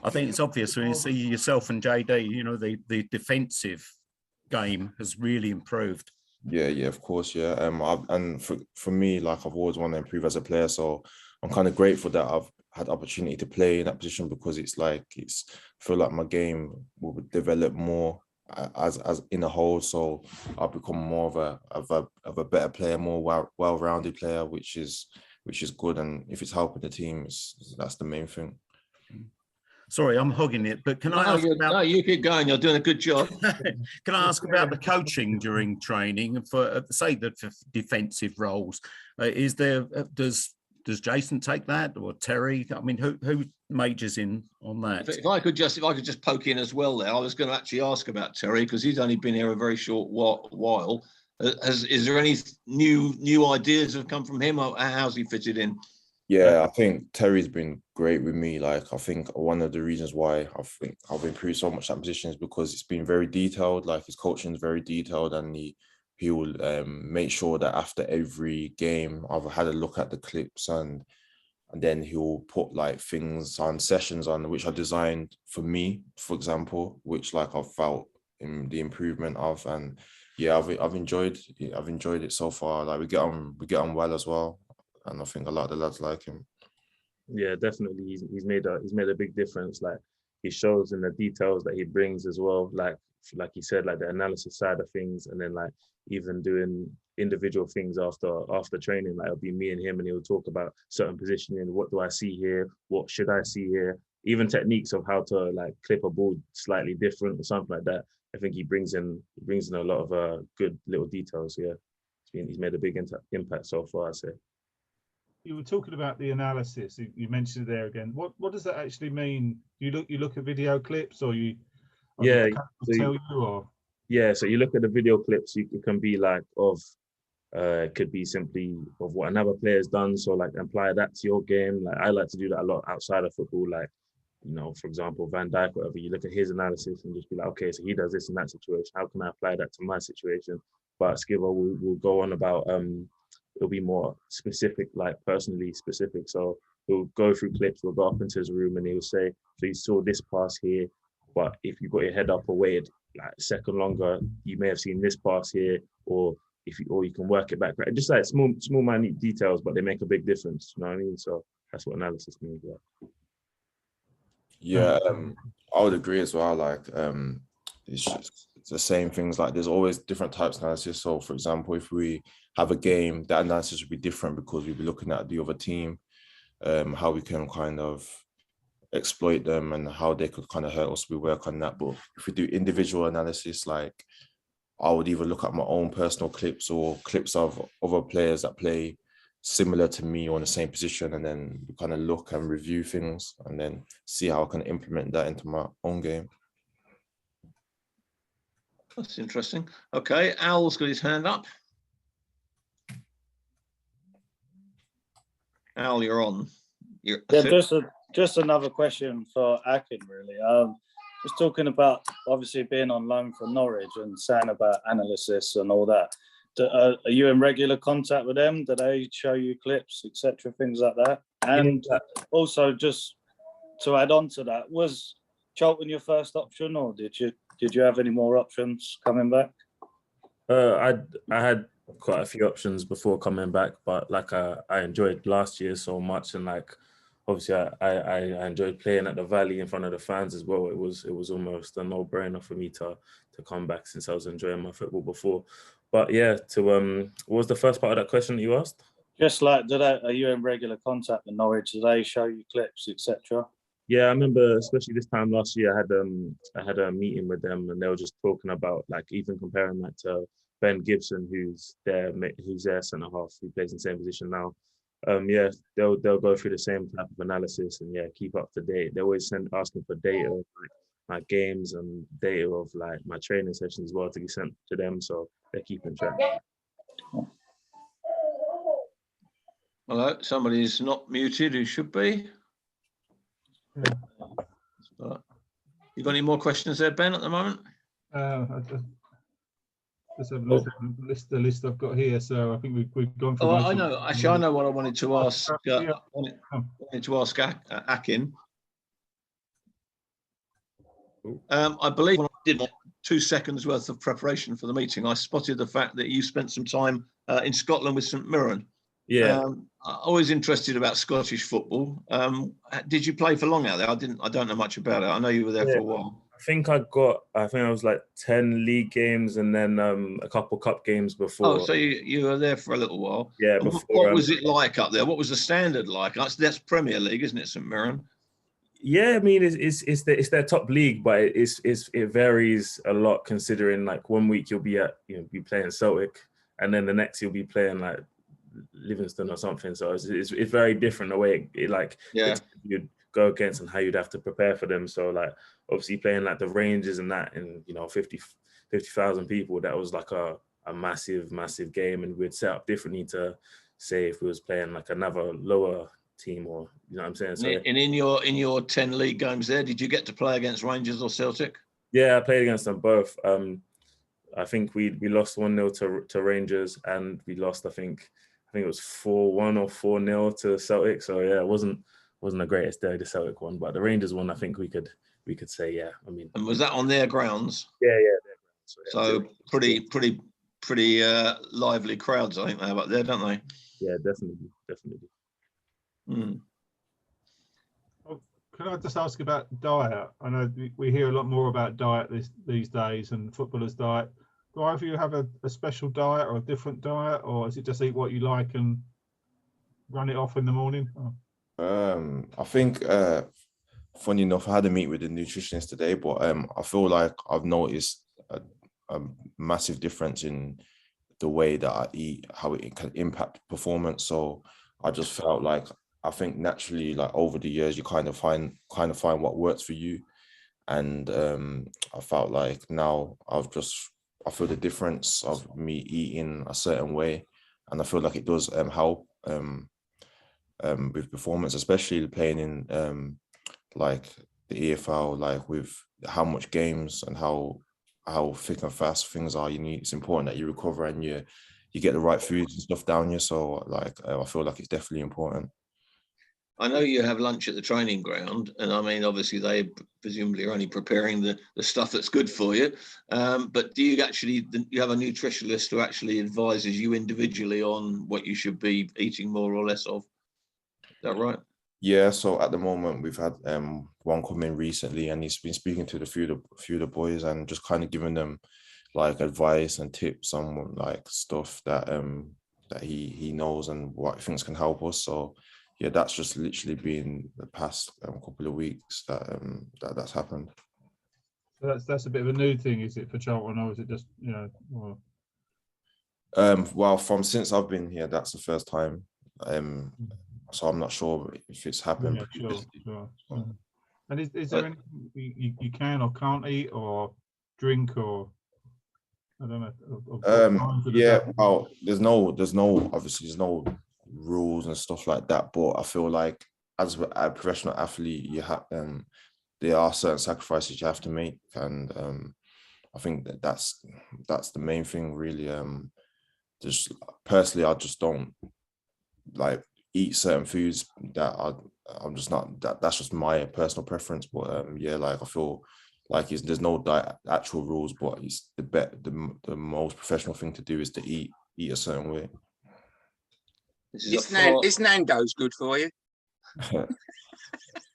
I think it's obvious when you see yourself and JD, you know, the defensive game has really improved. Yeah, of course, yeah. And for me, like, I've always wanted to improve as a player, so I'm kind of grateful that I've had the opportunity to play in that position, because I feel like my game will develop more as in a whole. So I'll become more of a better player, more well-rounded player, which is good. And if it's helping the team, that's the main thing. Sorry, I'm hogging it, but can I ask about... No, you keep going. You're doing a good job. Can I ask about the coaching during training for, say, the defensive roles? Is there does Jason take that, or Terry? I mean, who majors in on that? If I could just poke in as well there, I was going to actually ask about Terry, because he's only been here a very short while. Is there any new ideas have come from him, or how's he fitted in? Yeah, I think Terry's been great with me. Like, I think one of the reasons why I think I've improved so much that position is because it's been very detailed. Like, his coaching is very detailed, and he will make sure that after every game I've had a look at the clips, and then he'll put like things on, sessions on, which are designed for me, for example, which like I've felt in the improvement of. And yeah, I've enjoyed it so far. Like, we get on well as well. And I think a lot of the lads like him. Yeah, definitely. He's made a big difference. Like, he shows in the details that he brings as well. Like he said, like the analysis side of things, and then like even doing individual things after training. Like, it'll be me and him, and he'll talk about certain positioning. What do I see here? What should I see here? Even techniques of how to like clip a ball slightly different or something like that. I think he brings in a lot of good little details. Yeah, he's made a big impact so far, I say. You were talking about the analysis. You mentioned it there again. What does that actually mean? You look at video clips, or you? Yeah. Tell you, or? Yeah. So you look at the video clips. It can be like it could be simply of what another player's done. So like apply that to your game. Like, I like to do that a lot outside of football. Like, you know, for example, Van Dijk, whatever. You look at his analysis and just be like, okay, so he does this in that situation. How can I apply that to my situation? But Skiver will go on about it'll be more specific, like personally specific. So he'll go through clips, we'll go up into his room, and he'll say, so you saw this pass here, but if you got your head up or waited like a second longer, you may have seen this pass here, or you can work it back. Right? Just like small minute details, but they make a big difference. You know what I mean? So that's what analysis means. Yeah, I would agree as well. Like, it's the same things. Like, there's always different types of analysis. So, for example, if we have a game, that analysis would be different because we'd be looking at the other team, how we can kind of exploit them and how they could kind of hurt us. We work on that. But if we do individual analysis, like, I would either look at my own personal clips or clips of other players that play similar to me or in the same position, and then kind of look and review things and then see how I can implement that into my own game. That's interesting. Okay, Al's got his hand up. Al, you're on. Yeah, just another question for Akin, really. Just talking about obviously being on loan from Norwich and saying about analysis and all that. Are you in regular contact with them? Do they show you clips, etc., things like that? And also, just to add on to that, was Charlton your first option, or did you have any more options coming back? I had quite a few options before coming back, but like I enjoyed last year so much, and like obviously I enjoyed playing at the Valley in front of the fans as well. It was almost a no-brainer for me to come back, since I was enjoying my football before. But yeah, what was the first part of that question that you asked? Just like, are you in regular contact with Norwich? Do they show you clips, etc.? Yeah, I remember, especially this time last year, I had a meeting with them, and they were just talking about, like, even comparing that to Ben Gibson, who's their centre half, who plays in the same position now. Yeah, they'll go through the same type of analysis and keep up to date. They always asking for data, like my games and data of like my training sessions as well, to be sent to them, so they're keeping track. Hello, somebody's not muted who should be. You got any more questions there, Ben, at the moment? Let's have a look at the list I've got here. So I think we've gone through. Oh, I know. Actually, I know what I wanted to ask. Yeah. Wanted to ask Akin. I believe when I did 2 seconds worth of preparation for the meeting, I spotted the fact that you spent some time in Scotland with St Mirren. Yeah. Always interested about Scottish football. Did you play for long out there? I don't know much about it. I know you were there for a while. I think I was like 10 league games and then a couple cup games before. Oh, so you were there for a little while. Yeah. And Before, what was it like up there? What was the standard like? That's Premier League, isn't it, St Mirren? Yeah, I mean it's their top league, but it varies a lot considering like 1 week you'll be playing Celtic, and then the next you'll be playing like Livingston or something. So it's very different the way you'd go against and how you'd have to prepare for them. So like obviously playing like the Rangers and that, and 50,000 people, that was like a massive game, and we'd set up differently to say if we was playing like another lower team, or you know what I'm saying. So and in your 10 league games there, did you get to play against Rangers or Celtic? Yeah, I played against them both. I think we lost 1-0 to Rangers, and we lost I think it was 4-1 or 4-0 to Celtic. So yeah, it wasn't the greatest day, the Celtic one, but the Rangers one I think we could say, yeah. I mean, and was that on their grounds? Yeah, their So grounds. pretty lively crowds, I think they have up there, don't they? Yeah, definitely. Mm. Can I just ask about diet? I know we hear a lot more about diet these days, and footballers' diet. Do either of you have a special diet or a different diet, or is it just eat what you like and run it off in the morning? I think, funny enough, I had a meet with the nutritionist today, but I feel like I've noticed a massive difference in the way that I eat, how it can impact performance. So I just felt like, I think naturally, like over the years, you kind of find what works for you. And I felt like now I feel the difference of me eating a certain way, and I feel like it does help with performance, especially playing in like the EFL, like with how much games and how thick and fast things are. It's important that you recover and you get the right foods and stuff down you. So like I feel like it's definitely important. I know you have lunch at the training ground, and I mean, obviously they presumably are only preparing the stuff that's good for you. But do you you have a nutritionist who actually advises you individually on what you should be eating more or less of? Is that right? Yeah. So at the moment we've had one come in recently, and he's been speaking to a few of the boys and just kind of giving them like advice and tips on like stuff that he knows and what he thinks can help us. So yeah, that's just literally been the past couple of weeks that's happened. So that's a bit of a new thing, is it, for Charlton, or is it just Or... Well, since I've been here, that's the first time. So I'm not sure if it's happened. Yeah, sure. And is there anything you can or can't eat or drink, or I don't know? Yeah. Well, there's no rules and stuff like that, but I feel like as a professional athlete, you have there are certain sacrifices you have to make, and I think that's the main thing really. Just personally, I just don't like eat certain foods that I'm just not, that's just my personal preference. But yeah, like I feel like there's no actual rules, but it's the most professional thing to do is to eat a certain way. Is Nando's good for you?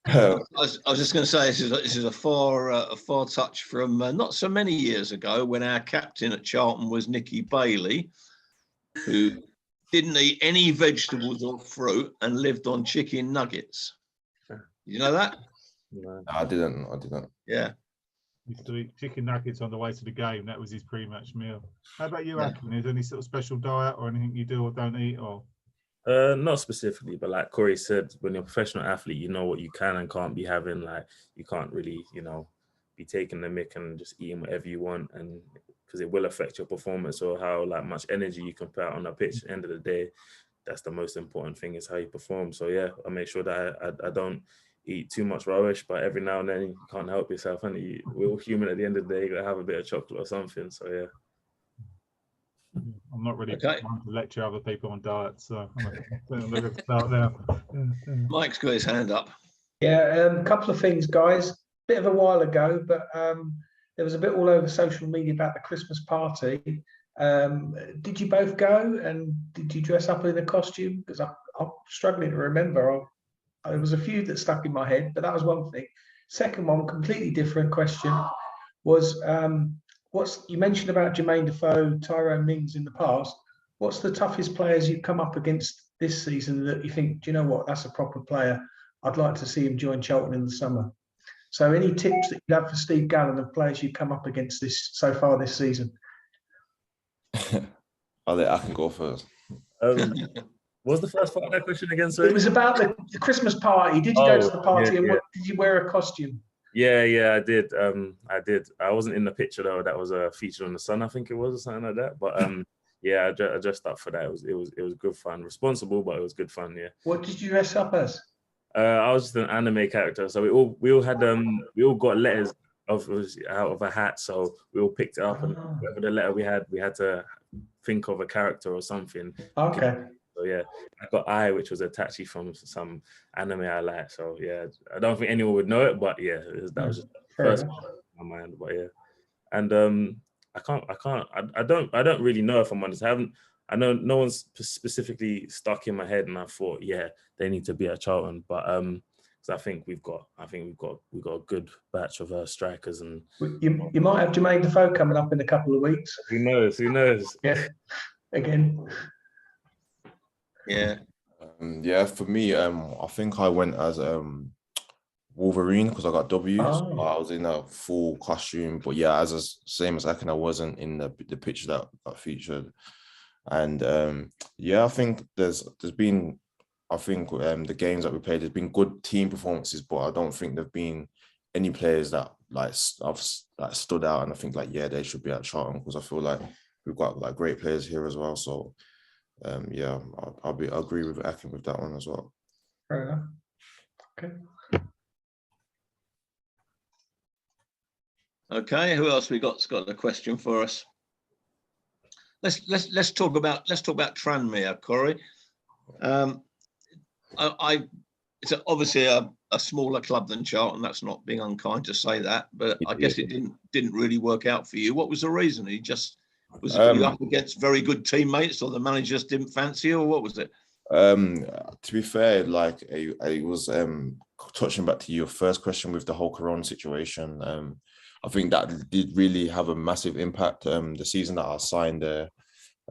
I was just going to say this is a far touch from not so many years ago, when our captain at Charlton was Nicky Bailey, who didn't eat any vegetables or fruit and lived on chicken nuggets. You know that? No, I didn't. Yeah. He used to eat chicken nuggets on the way to the game. That was his pre-match meal. How about you, Akin? Is there any sort of special diet or anything you do or don't eat, or? Not specifically, but like Cory said, when you're a professional athlete, you know what you can and can't be having. Like you can't really, be taking the mick and just eating whatever you want, and because it will affect your performance or how like much energy you can put out on a pitch. At the end of the day, that's the most important thing, is how you perform. So yeah, I make sure that I don't eat too much rubbish, but every now and then you can't help yourself, and we're all human at the end of the day. You gotta have a bit of chocolate or something. So yeah. I'm not really Okay. trying to lecture other people on diets, so I'm going to start now. Mike's got his hand up. Yeah, a couple of things, guys. Bit of a while ago, but there was a bit all over social media about the Christmas party. Did you both go, and did you dress up in a costume? Because I'm struggling to remember. There was a few that stuck in my head, but that was one thing. Second one, completely different question, was you mentioned about Jermaine Defoe, Tyrone Mings in the past. What's the toughest players you've come up against this season that you think, do you know what, that's a proper player? I'd like to see him join Charlton in the summer. So any tips that you have for Steve Gallen of players you've come up against so far this season? I can go first. What's the first part of that question again? Sorry? It was about the Christmas party. Did you go to the party, and what did you wear a costume? Yeah, I did. I did. I wasn't in the picture though. That was featured on the Sun, I think it was, or something like that. But yeah, I dressed up for that. It was good fun. Responsible, but it was good fun. Yeah. What did you dress up as? I was just an anime character. So we all had we all got letters out of a hat. So we all picked it up, and whatever the letter we had to think of a character or something. Okay. So yeah, I got I, which was a tattoo from some anime I like. So yeah, I don't think anyone would know it, but yeah, that was just the first one in my mind. But yeah, and I don't really know if I'm honest. I know no one's specifically stuck in my head, and I thought, yeah, they need to be at Charlton. But so I think we've got a good batch of strikers, and you might have Jermaine Defoe coming up in a couple of weeks. Who knows? Yeah, again. Yeah. Yeah, for me, I think I went as Wolverine because I got W. So I was in a full costume, but yeah, same as Akin, I wasn't in the picture that got featured. And yeah, I think there's been, the games that we played, there's been good team performances, but I don't think there've been any players that I've stood out, and I think yeah, they should be at Charlton, because I feel like we've got great players here as well. So yeah, I agree with Akin with that one as well. Fair enough. Okay. Okay, who else we got? Got a question for us? Let's talk about Tranmere, Cory. It's obviously a smaller club than Charlton. That's not being unkind to say that, but I guess it didn't really work out for you. What was the reason? Was it you up against very good teammates, or the manager just didn't fancy you, or what was it? To be fair, I was touching back to your first question with the whole Corona situation. I think that did really have a massive impact. The season that I signed there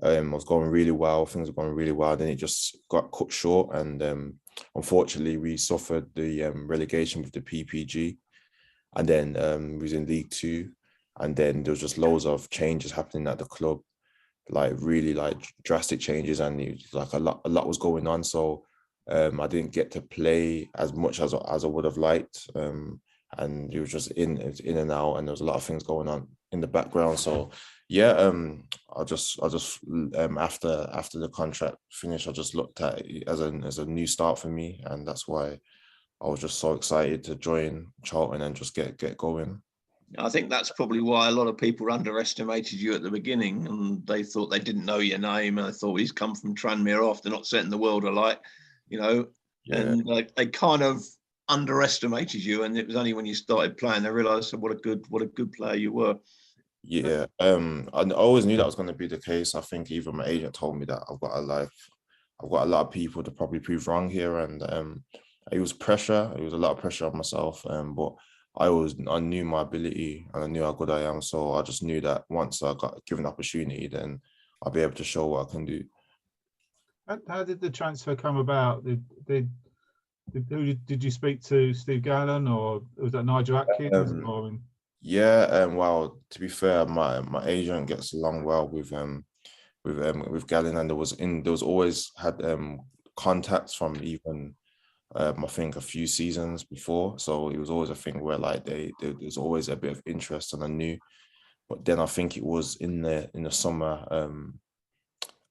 was going really well. Things were going really well. Then it just got cut short, and unfortunately, we suffered the relegation with the PPG, and then we was in League Two. And then there was just loads of changes happening at the club, really drastic changes, and it was a lot was going on. So I didn't get to play as much as I would have liked, and it was just in and out, and there was a lot of things going on in the background. So yeah, I just after the contract finished, I just looked at it as a new start for me, and that's why I was just so excited to join Charlton and just get going. I think that's probably why a lot of people underestimated you at the beginning, and they thought they didn't know your name, and they thought he's come from Tranmere off. They're not setting the world alight, Yeah. And they kind of underestimated you, and it was only when you started playing they realised what a good player you were. Yeah, I always knew that was going to be the case. I think even my agent told me that I've got a lot of people to probably prove wrong here, and it was pressure. It was a lot of pressure on myself, but I knew my ability and I knew how good I am. So I just knew that once I got given the opportunity, then I'll be able to show what I can do. How did the transfer come about? Did you speak to Steve Gallen, or was that Nigel Atkins? Yeah, well, to be fair, my agent gets along well with Gallen, and there was always had contacts from even I think a few seasons before, so it was always a thing where there's always a bit of interest, and I knew. But then I think it was in the summer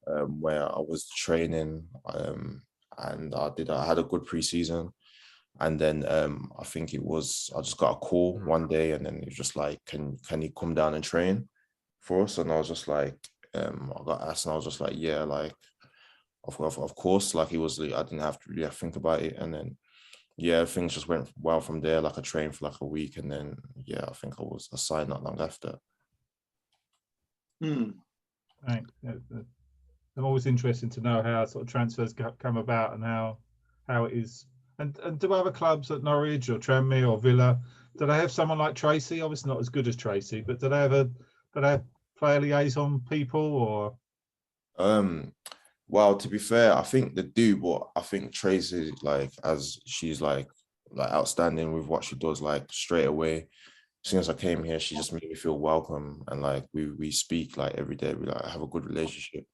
where I was training, and I had a good pre-season, and then I think I just got a call one day, and then it was just can you come down and train for us? And I was just like, I got asked, and I was just like, yeah, like, of course, like, I didn't have to really think about it. And then, yeah, things just went well from there. Like, I trained for like a week, and then, yeah, I think I was assigned not long after. Right. I'm always interested to know how sort of transfers come about and how it is. And do other clubs at Norwich or Tranmere or Villa, do they have someone like Tracy? Obviously not as good as Tracy, but do they have player liaison people or? Well, to be fair, I think they do, but I think Tracy, like, as she's like outstanding with what she does, like, straight away. As soon as I came here, she just made me feel welcome, and like we speak like every day. We like have a good relationship.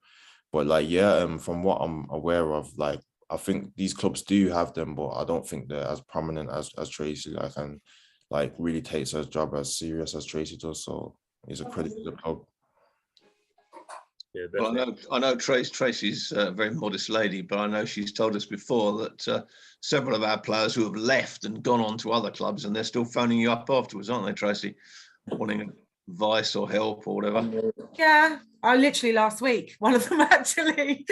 But like, yeah, from what I'm aware of, like, I think these clubs do have them, but I don't think they're as prominent as Tracy, like, and like really takes her job as serious as Tracy does. So it's a credit to the club. Yeah, well, I know Tracy's a very modest lady, but I know she's told us before that several of our players who have left and gone on to other clubs, and they're still phoning you up afterwards, aren't they, Tracy? Wanting advice or help or whatever. Yeah, I literally last week, one of them actually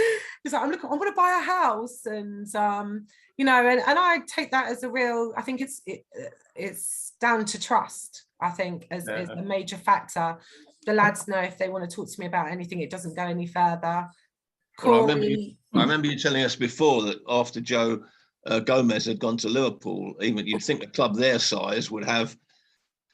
was like, I want to buy a house, and you know, and I take that as a real, I think it's down to trust, I think, as a major factor. The lads know if they want to talk to me about anything, it doesn't go any further. Well, I remember you telling us before that after Joe Gomez had gone to Liverpool, even you'd think a club their size would have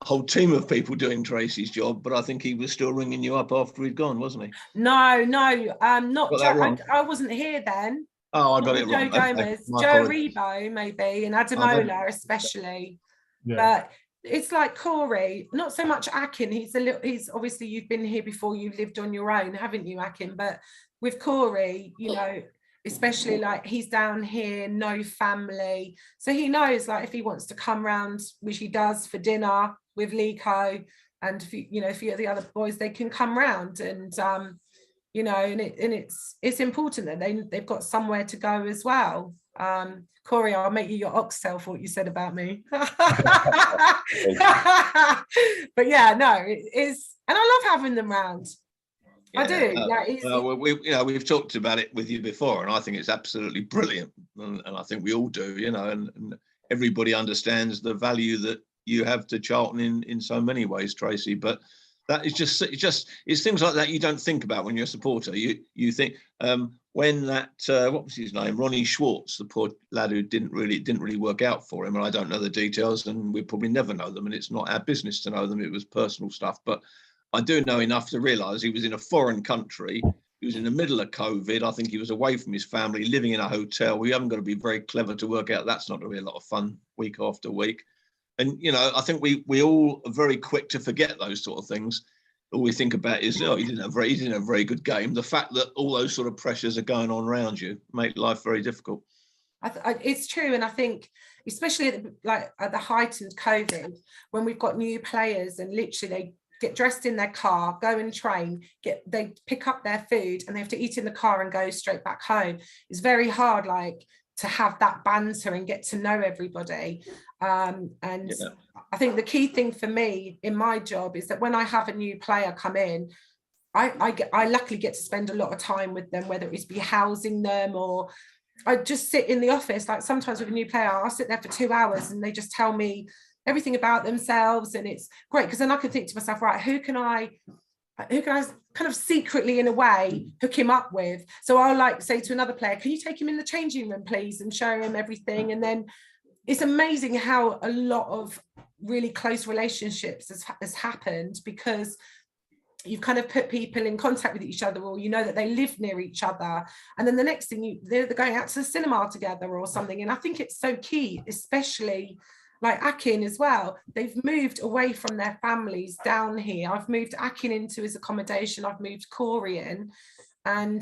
a whole team of people doing Tracy's job, but I think he was still ringing you up after he'd gone, wasn't he? No, not Joe. I wasn't here then. Oh, I got it wrong. Joe Gomez, Joe Rebo maybe, and Adamola especially. Yeah. But it's like Cory, not so much Akin. He's obviously, you've been here before, you've lived on your own, haven't you, Akin? But with Cory, you know, especially like he's down here, no family. So he knows like if he wants to come round, which he does for dinner with Lico and a few of the other boys, they can come round, and you know, and it's important that they've got somewhere to go as well. Cory, I'll make you your oxtail for what you said about me. But yeah, no, it is, and I love having them round. Yeah, I do. We've talked about it with you before, and I think it's absolutely brilliant, and I think we all do, you know, and everybody understands the value that you have to Charlton in so many ways, Tracy. But that is it's things like that you don't think about when you're a supporter. You think when that what was his name, Ronnie Schwartz, the poor lad who didn't really work out for him, and I don't know the details, and we probably never know them, and it's not our business to know them. It was personal stuff, but I do know enough to realise he was in a foreign country. He was in the middle of COVID. I think he was away from his family, living in a hotel. We haven't got to be very clever to work out that's not going to be a lot of fun week after week. And, you know, I think we all are very quick to forget those sort of things. All we think about is, he didn't have a very good game. The fact that all those sort of pressures are going on around you make life very difficult. It's true. And I think, especially at the heightened COVID, when we've got new players and literally they get dressed in their car, go and train, they pick up their food and they have to eat in the car and go straight back home. It's very hard, like, to have that banter and get to know everybody. And yeah. I think the key thing for me in my job is that when I have a new player come in, I luckily get to spend a lot of time with them, whether it's be housing them or I just sit in the office. Like sometimes with a new player, I'll sit there for 2 hours and they just tell me everything about themselves, and it's great because then I can think to myself, right, who can I kind of secretly in a way hook him up with? So I'll like say to another player, can you take him in the changing room please and show him everything? And then it's amazing how a lot of really close relationships has happened because you've kind of put people in contact with each other, or you know that they live near each other, and then the next thing they're going out to the cinema together or something. And I think it's so key, especially like Akin as well. They've moved away from their families down here. I've moved Akin into his accommodation. I've moved Cory in, and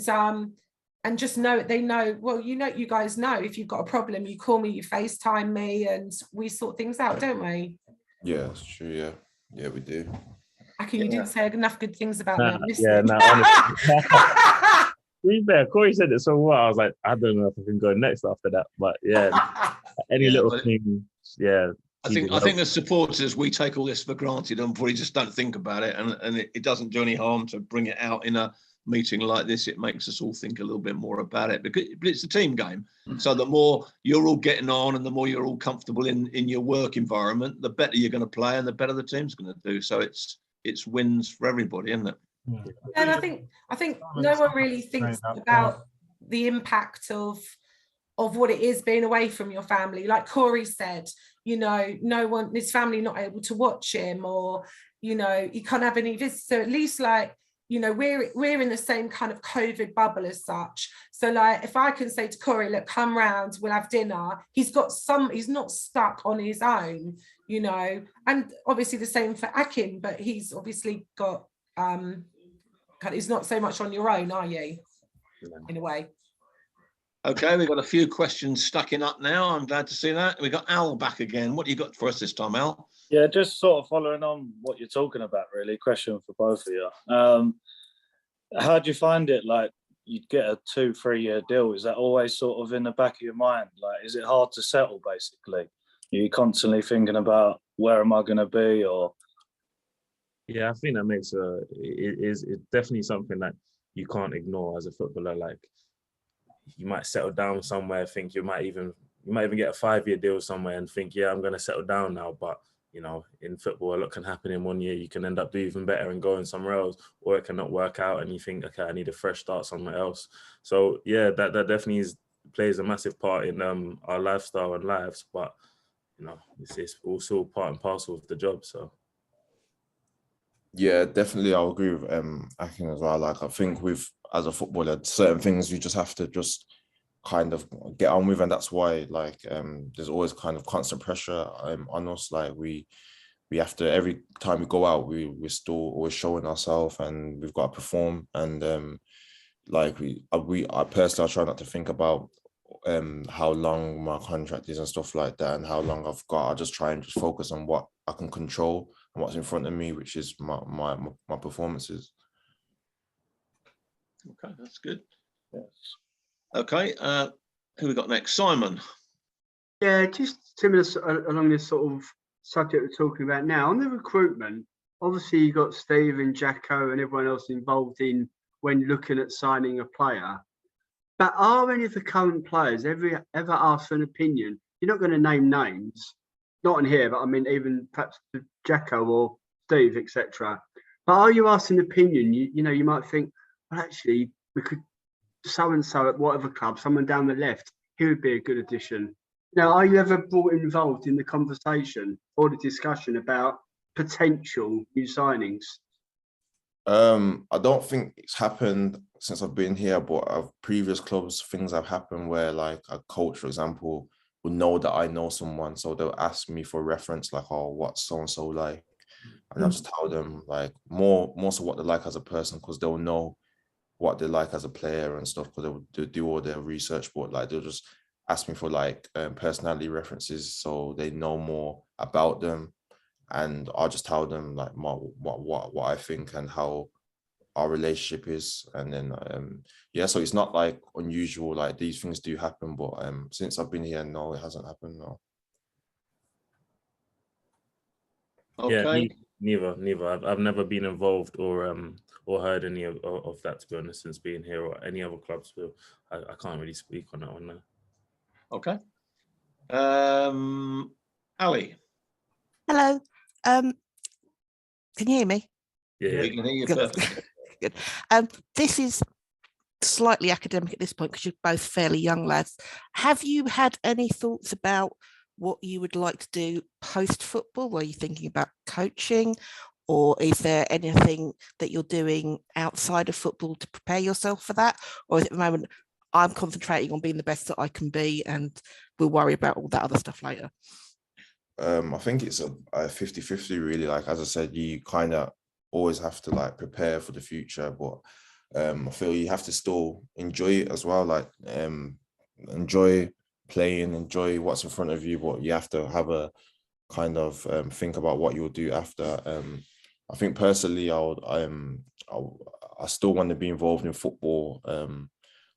just know they know. Well, you guys know if you've got a problem, you call me, you FaceTime me, and we sort things out, don't we? Yeah, that's true. Yeah, we do. Akin, you didn't say enough good things about me. Yeah, no, honestly. To be fair, Cory said it so well. I was like, I don't know if I can go next after that, but yeah, any little thing. Yeah, I think as supporters we take all this for granted and probably just don't think about it, and it doesn't do any harm to bring it out in a meeting like this, it makes us all think a little bit more about it, but it's a team game. So the more you're all getting on and the more you're all comfortable in your work environment, the better you're going to play and the better the team's going to do. So it's wins for everybody, isn't it? Yeah. And I think no one really thinks about the impact of what it is being away from your family. Like Cory said, you know, no one, his family not able to watch him, or, you know, he can't have any visits. So at least, like, you know, we're in the same kind of COVID bubble as such. So like, if I can say to Cory, look, come round, we'll have dinner, he's not stuck on his own, you know. And obviously the same for Akin, but he's obviously got, it's not so much on your own, are you? In a way. Okay, we've got a few questions stacking up now. I'm glad to see that. We've got Al back again. What do you got for us this time, Al? Yeah, just sort of following on what you're talking about, really. Question for both of you. How do you find it? Like, you'd get a 2-3 year deal. Is that always sort of in the back of your mind? Like, is it hard to settle, basically? Are you constantly thinking about where am I going to be, or? Yeah, I think that makes it's definitely something that you can't ignore as a footballer. Like, you might settle down somewhere, think you might even get a 5-year deal somewhere and think, yeah, I'm going to settle down now. But, you know, in football, a lot can happen in 1 year. You can end up doing even better and going somewhere else, or it cannot work out and you think, okay, I need a fresh start somewhere else. So yeah, that definitely plays a massive part in our lifestyle and lives. But, you know, it's also part and parcel of the job. So. Yeah, definitely. I'll agree with Akin as well. Like, I think as a footballer, certain things you just have to just kind of get on with, and that's why, like, there's always kind of constant pressure on us. Like, we have to, every time we go out, we're still always showing ourselves, and we've got to perform. And like I personally, I try not to think about how long my contract is and stuff like that, and how long I've got. I just try and just focus on what I can control and what's in front of me, which is my performances. Okay, that's good. Yes. Okay, who we got next? Simon. Yeah, just similar along this sort of subject we're talking about now. On the recruitment, obviously you got Steve and Jacko and everyone else involved in when looking at signing a player. But are any of the current players ever asked for an opinion? You're not going to name names, not on here, but I mean even perhaps Jacko or Steve, etc. But are you asked an opinion? You know, you might think, well, actually, we could so and so at whatever club, someone down the left, he would be a good addition. Now, are you ever involved in the conversation or the discussion about potential new signings? I don't think it's happened since I've been here, but of previous clubs, things have happened where, like, a coach, for example, will know that I know someone, so they'll ask me for reference, like, oh, what's so and so like, and I'll just tell them, like, more so what they like as a person, because they'll know what they like as a player and stuff, because they'll do all their research. But like, they'll just ask me for like personality references, so they know more about them, and I'll just tell them like what I think and how our relationship is. And then yeah, so it's not like unusual, like these things do happen, but since I've been here, no, it hasn't happened. No. Okay. Yeah, neither. I've never been involved or heard any of that, to be honest, since being here, or any other clubs. So I can't really speak on that one now. Okay. Ali. Hello. Can you hear me? Yeah, we can hear you perfectly. Good. This is slightly academic at this point because you're both fairly young lads. Have you had any thoughts about what you would like to do post-football? Are you thinking about coaching, or is there anything that you're doing outside of football to prepare yourself for that? Or is it at the moment, I'm concentrating on being the best that I can be and we'll worry about all that other stuff later? I think it's a 50-50 really. Like, as I said, you kind of always have to like prepare for the future, but I feel you have to still enjoy it as well. Like, enjoy playing, enjoy what's in front of you, but you have to have a kind of think about what you'll do after. I think personally, I still want to be involved in football.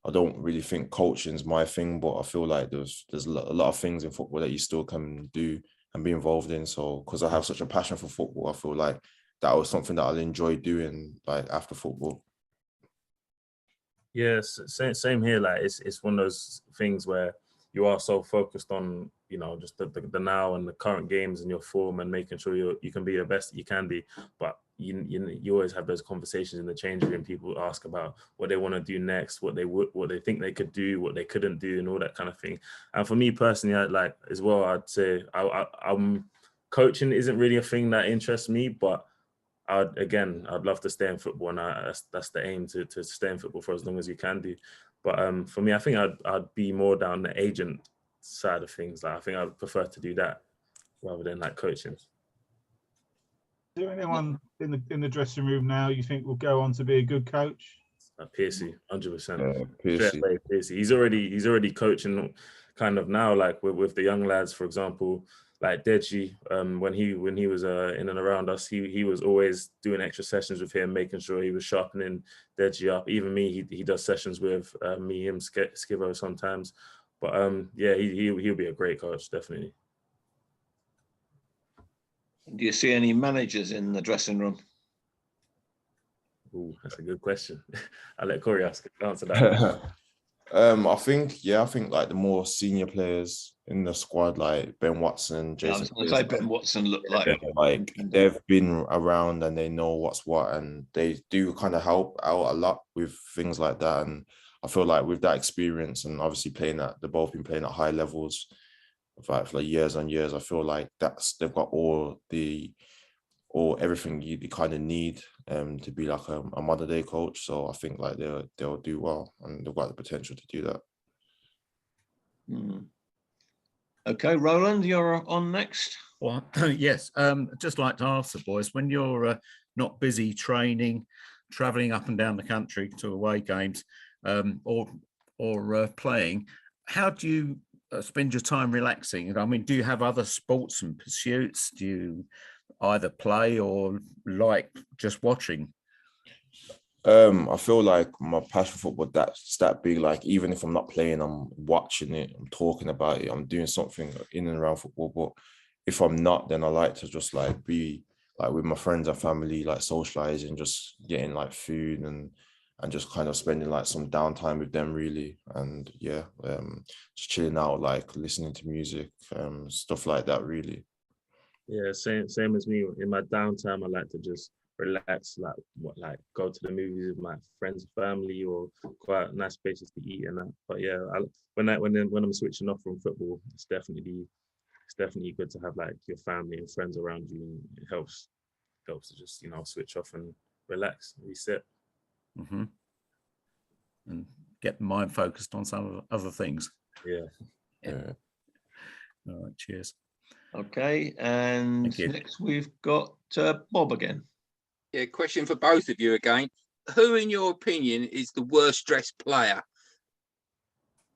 I don't really think coaching is my thing, but I feel like there's a lot of things in football that you still can do and be involved in. So because I have such a passion for football, I feel like that was something that I'll enjoy doing like after football. Yes, same here. Like it's one of those things where you are so focused on, you know, just the now and the current games and your form and making sure you can be the best that you can be. But you always have those conversations in the change room. People ask about what they want to do next, what they think they could do, what they couldn't do, and all that kind of thing. And for me personally, I'd say I'm coaching isn't really a thing that interests me, but I'd love to stay in football, and that's the aim, to stay in football for as long as you can do. But for me, I think I'd be more down the agent side of things. Like I think I'd prefer to do that rather than like coaching. Is there anyone in the dressing room now you think will go on to be a good coach? Piercy, 100%. Piercy. He's already coaching kind of now, like with the young lads, for example. Like Deji, when he was in and around us, he was always doing extra sessions with him, making sure he was sharpening Deji up. Even me, he does sessions with me, him, Skivo sometimes. But yeah, he'll be a great coach, definitely. Do you see any managers in the dressing room? Ooh, that's a good question. I'll let Cory answer that. I think like the more senior players in the squad, like Ben Watson, Jason. I was going to say Ben Watson looked like they've been around and they know what's what, and they do kind of help out a lot with things like that. And I feel like with that experience and obviously they've both been playing at high levels for like years and years. I feel like they've got everything you kind of need to be like a modern day coach. So I think like they'll do well, and they've got the potential to do that. Okay, Roland, you're on next. Well, yes. Just like to ask the boys, when you're not busy training, traveling up and down the country to away games, or playing, how do you spend your time relaxing? I mean, do you have other sports and pursuits? Do you either play or like just watching? I feel like my passion for football, that's that big. Like even if I'm not playing, I'm watching it, I'm talking about it, I'm doing something in and around football. But if I'm not, then I like to just like be like with my friends and family, like socializing, just getting like food and just kind of spending like some downtime with them really. And yeah, just chilling out, like listening to music, stuff like that really. Yeah, same as me. In my downtime, I like to just relax, like go to the movies with my friends, family, or quite nice places to eat and that. But yeah, when I'm switching off from football, it's definitely good to have like your family and friends around you, and it helps to just, you know, switch off and relax, reset, and get the mind focused on some other things. Yeah. All right, cheers. Okay, and next we've got Bob again. Yeah, question for both of you again. Who, in your opinion, is the worst dressed player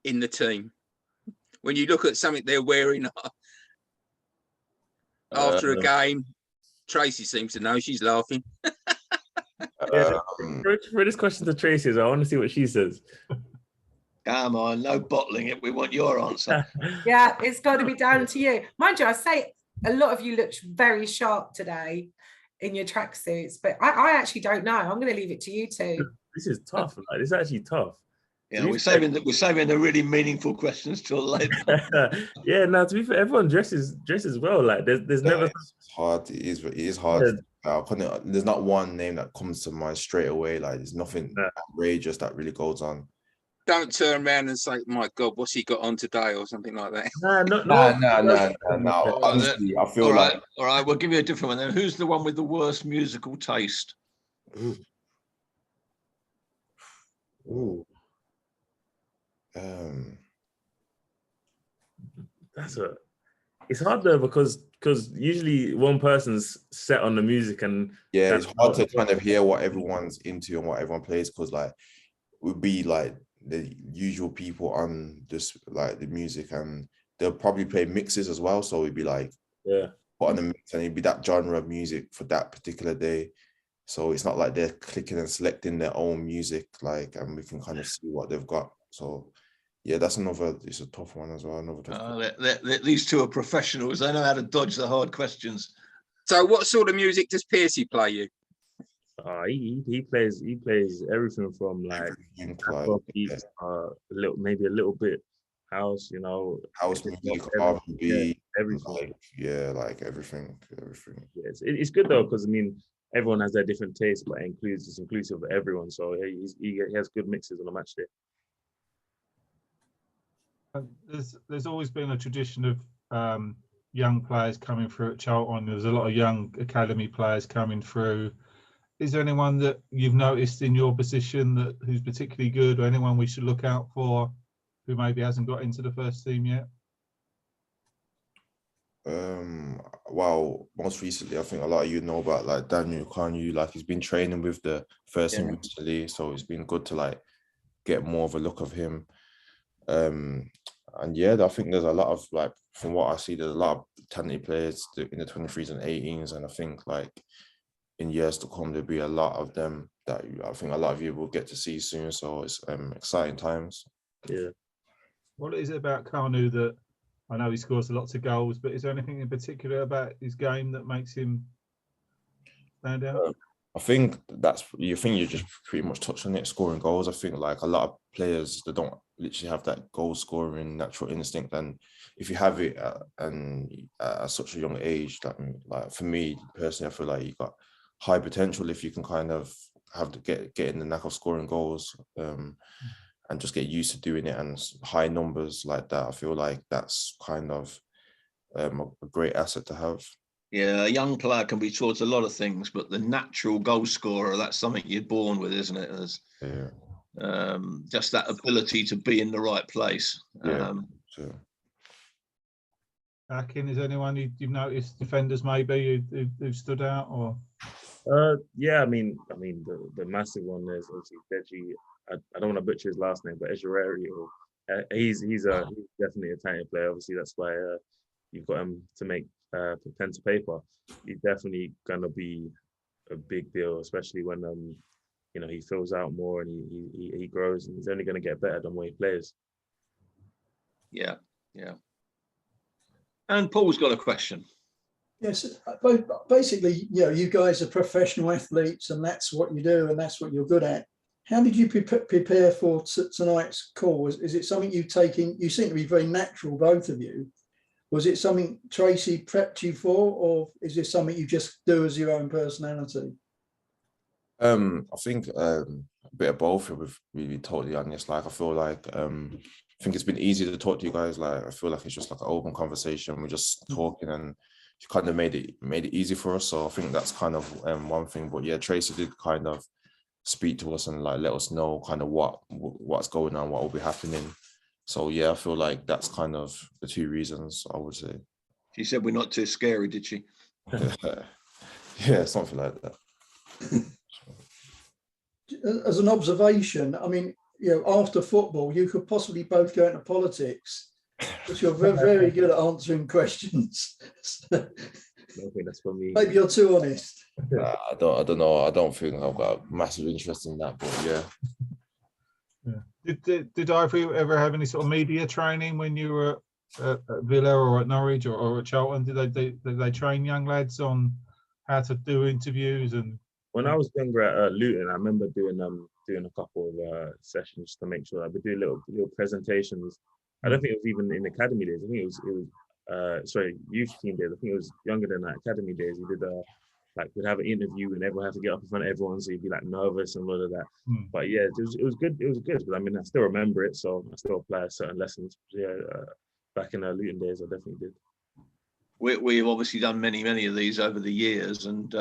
in the team? When you look at something they're wearing after a game, Tracy seems to know. She's laughing. For this question to Tracy, I want to see what she says. Come on, no bottling it. We want your answer. Yeah, it's got to be down to you. Mind you, I say a lot of you looked very sharp today in your tracksuits, but I actually don't know. I'm going to leave it to you two. This is tough. Like, this is actually tough. Yeah, we're saving the really meaningful questions till later. Yeah, no, to be fair, everyone dresses well. Like there's never. It's hard. It is hard. Yeah. There's not one name that comes to mind straight away. Like there's nothing outrageous that really goes on. Don't turn around and say, "My God, what's he got on today?" or something like that. No. Honestly, I feel like. All right, we'll give you a different one then. Who's the one with the worst musical taste? Ooh. It's hard though, because usually one person's set on the music, and yeah, it's hard to kind of hear what everyone's into and what everyone plays, because like would be like the usual people on just like the music, and they'll probably play mixes as well, so it'd be like put on a mix and it'd be that genre of music for that particular day. So it's not like they're clicking and selecting their own music, like, and we can kind of see what they've got. So yeah, it's a tough one as well. These two are professionals. They know how to dodge the hard questions. So what sort of music does Piercy play you? He plays everything from like Afrobeats, maybe a little bit house, house music, R&B, everything. Like everything. Yeah, it's good though, because I mean everyone has their different tastes, but it's inclusive of everyone. So he has good mixes on the match day. There's always been a tradition of young players coming through at Charlton. There's a lot of young academy players coming through. Is there anyone that you've noticed in your position who's particularly good, or anyone we should look out for who maybe hasn't got into the first team yet? Well, most recently, I think a lot of you know about like Daniel Kanu. Like he's been training with the first team recently, so it's been good to like get more of a look of him. And yeah, I think there's a lot of like, from what I see, there's a lot of talented players in the 23s and 18s, and I think like in years to come there'll be a lot of them that I think a lot of you will get to see soon. So it's exciting times. Yeah. What is it about Kanu that, I know he scores lots of goals, but is there anything in particular about his game that makes him stand out? I think you just pretty much touched on it, scoring goals. I think like a lot of players, they don't literally have that goal scoring natural instinct, and if you have it at such a young age, like for me personally, I feel like you got high potential if you can kind of get in the knack of scoring goals, and just get used to doing it, and high numbers like that. I feel like that's kind of a great asset to have. Yeah, a young player can be taught a lot of things, but the natural goal scorer, that's something you're born with, isn't it? Just that ability to be in the right place. Akin, is there anyone you've noticed, defenders maybe, who stood out? Or yeah, I mean the massive one is obviously Deji. I don't want to butcher his last name, but Ejireri. He's definitely a talented player. Obviously, that's why you've got him to make pen to paper. He's definitely gonna be a big deal, especially when he fills out more and he grows, and he's only gonna get better the more he plays. Yeah. And Paul's got a question. Yes, basically, you guys are professional athletes, and that's what you do, and that's what you're good at. How did you prepare for tonight's call? Is it something you've taken? You seem to be very natural, both of you. Was it something Tracy prepped you for, or is this something you just do as your own personality? I think a bit of both, if we're really totally honest. Like I feel like I think it's been easy to talk to you guys. Like I feel like it's just like an open conversation. We're just talking, and she kind of made it easy for us. So I think that's kind of one thing. But yeah, Tracy did kind of speak to us and like let us know kind of what's going on, what will be happening. So yeah, I feel like that's kind of the two reasons, I would say. She said we're not too scary, did she? Yeah, something like that. As an observation, I mean, after football, you could possibly both go into politics, because you're very, very good at answering questions. I think that's for me. Maybe you're too honest. I don't know. I don't think I've got a massive interest in that, but yeah. Did either of you ever have any sort of media training when you were at Villa or at Norwich or at Charlton? Did they train young lads on how to do interviews? And when I was younger at Luton, I remember doing a couple of sessions to make sure I would do little presentations. I don't think it was even in academy days. I think it was youth team days. I think it was younger than that, academy days. We did we'd have an interview and everyone had to get up in front of everyone, so you'd be like nervous and all of that. But yeah, it was good. It was good. But I mean, I still remember it, so I still apply certain lessons. Yeah, back in the Luton days, I definitely did. We've obviously done many of these over the years, and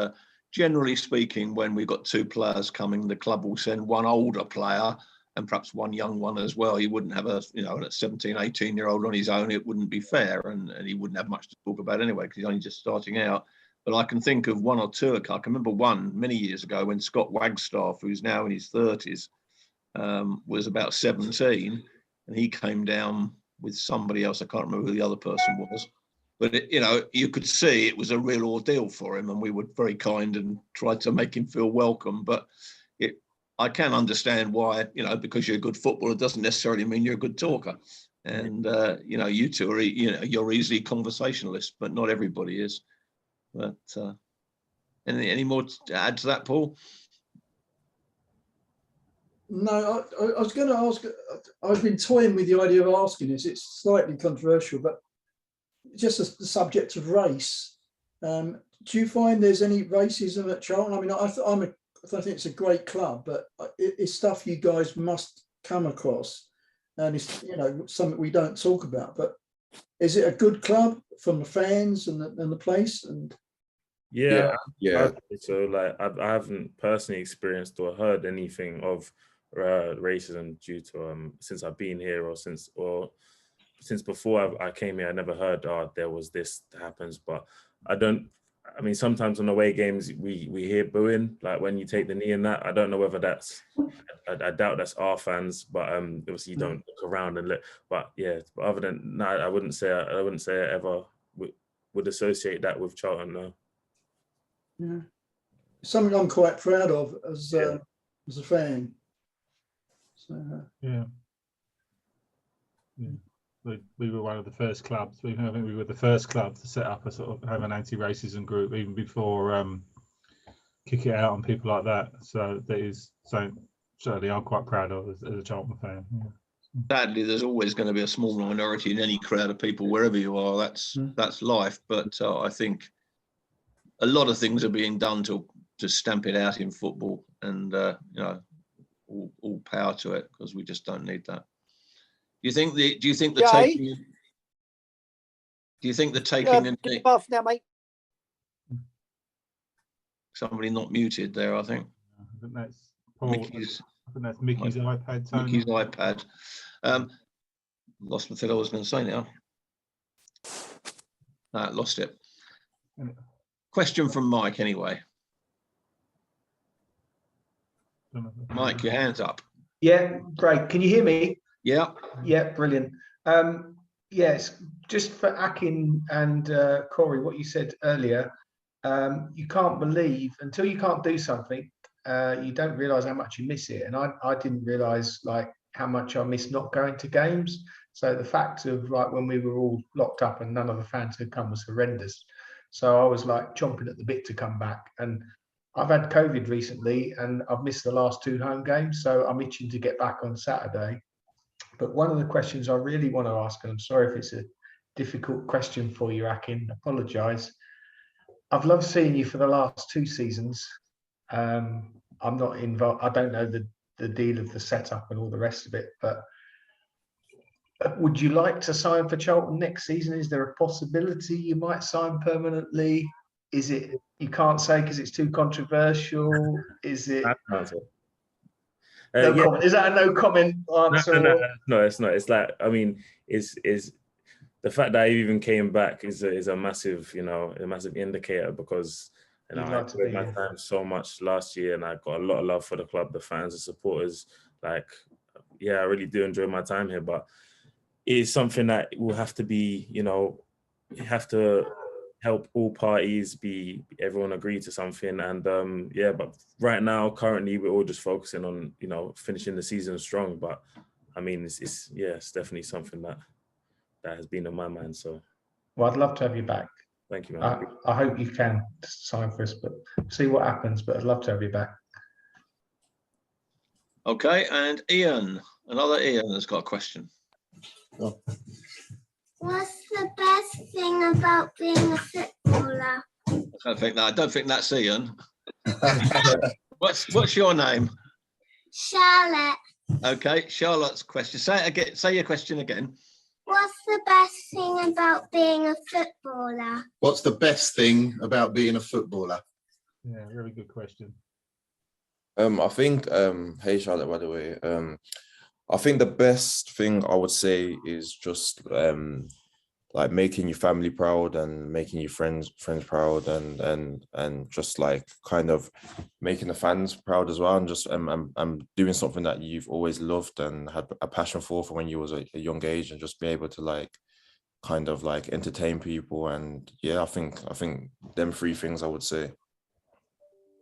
generally speaking, when we've got two players coming, the club will send one older player and perhaps one young one as well. He wouldn't have a 17, 18-year-old on his own. It wouldn't be fair, and he wouldn't have much to talk about anyway because he's only just starting out. But I can think of one or two. I can remember one many years ago when Scott Wagstaff, who's now in his 30s, was about 17, and he came down with somebody else. I can't remember who the other person was. But, you could see it was a real ordeal for him, and we were very kind and tried to make him feel welcome. But I can understand why, because you're a good footballer doesn't necessarily mean you're a good talker. And, you two are, you're easily conversationalists, but not everybody is. But any more to add to that, Paul? No, I was going to ask. I've been toying with the idea of asking this. It's slightly controversial, but just the subject of race. Do you find there's any racism at Charlton? I mean, I think it's a great club, but it's stuff you guys must come across, and it's something we don't talk about. But is it a good club from the fans and the place? And yeah. So like I haven't personally experienced or heard anything of racism due to since I've been here or since before I came here. I never heard there was this happens, but I mean, sometimes on away games we hear booing, like when you take the knee and that. I don't know whether that's, I doubt that's our fans, but obviously you don't look around and look. But yeah, but other than that, I wouldn't say I ever would associate that with Charlton. No. Yeah, something I'm quite proud of as a fan. So, yeah. We were one of the first clubs. I think we were the first club to set up a sort of have an anti-racism group, even before kick it out on people like that. So that is something certainly I'm quite proud of as a Charlton fan. Yeah. Sadly, there's always going to be a small minority in any crowd of people wherever you are. That's life. But I think a lot of things are being done to stamp it out in football, and all power to it, because we just don't need that. Do you think the taking the knee? Off now, mate. Somebody not muted there, I think. I think that's Mickey's iPad. Tony. Mickey's iPad. Lost the thing I was going to say now. Lost it. Question from Mike anyway. Mike, your hand's up. Yeah, great. Can you hear me? Yeah. Yeah, brilliant. Yes, just for Akin and Cory, what you said earlier, you can't believe until you can't do something, you don't realise how much you miss it. And I didn't realise like how much I missed not going to games. So the fact of like when we were all locked up and none of the fans could come was horrendous. So I was like chomping at the bit to come back. And I've had COVID recently and I've missed the last 2 home games. So I'm itching to get back on Saturday. But one of the questions I really want to ask, and I'm sorry if it's a difficult question for you, Akin, apologise. I've loved seeing you for the last 2 seasons. I'm not involved. I don't know the deal of the setup and all the rest of it, but would you like to sign for Charlton next season? Is there a possibility you might sign permanently? Is it, you can't say because it's too controversial? Is it? No comment. Is that a no comment answer? No, it's not. It's like, I mean, is the fact that I even came back is a massive, a massive indicator, because I enjoyed my time so much last year, and I got a lot of love for the club, the fans, the supporters. Like, yeah, I really do enjoy my time here, but it is something that will have to be, you have to help all parties everyone agree to something. And yeah, but right now, currently, we're all just focusing on, finishing the season strong. But I mean, it's definitely something that has been on my mind. So, well, I'd love to have you back. Thank you, man. I hope you can sign for us, but see what happens. But I'd love to have you back. Okay, and Ian, another Ian has got a question. Oh. What's the best thing about being a footballer? I don't think that's Ian. What's your name? Charlotte. Okay, Charlotte's question. Say it again. Say your question again. What's the best thing about being a footballer? What's the best thing about being a footballer? Yeah, really good question. I think, hey Charlotte, by the way, I think the best thing I would say is just like making your family proud and making your friends proud, and just like kind of making the fans proud as well, and just I'm doing something that you've always loved and had a passion for when you was a young age, and just be able to like kind of like entertain people. And yeah, I think them 3 things I would say.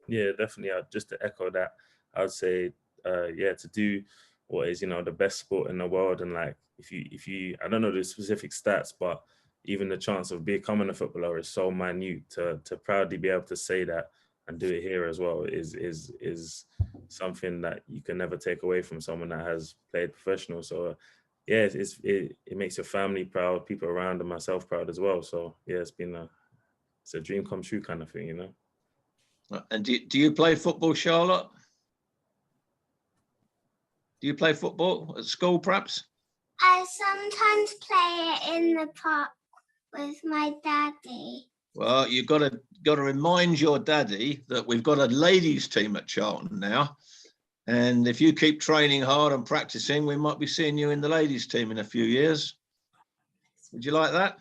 Yeah, definitely. Just to echo that, I would say to do what is the best sport in the world, and like if you I don't know the specific stats, but even the chance of becoming a footballer is so minute. To proudly be able to say that and do it here as well is something that you can never take away from someone that has played professional. So yeah, it makes your family proud, people around, and myself proud as well. So yeah, it's a dream come true kind of thing, you know. And do you play football, Charlotte? Do you play football at school, perhaps? I sometimes play it in the park with my daddy. Well, you've got to remind your daddy that we've got a ladies' team at Charlton now, and if you keep training hard and practicing, we might be seeing you in the ladies' team in a few years. Would you like that?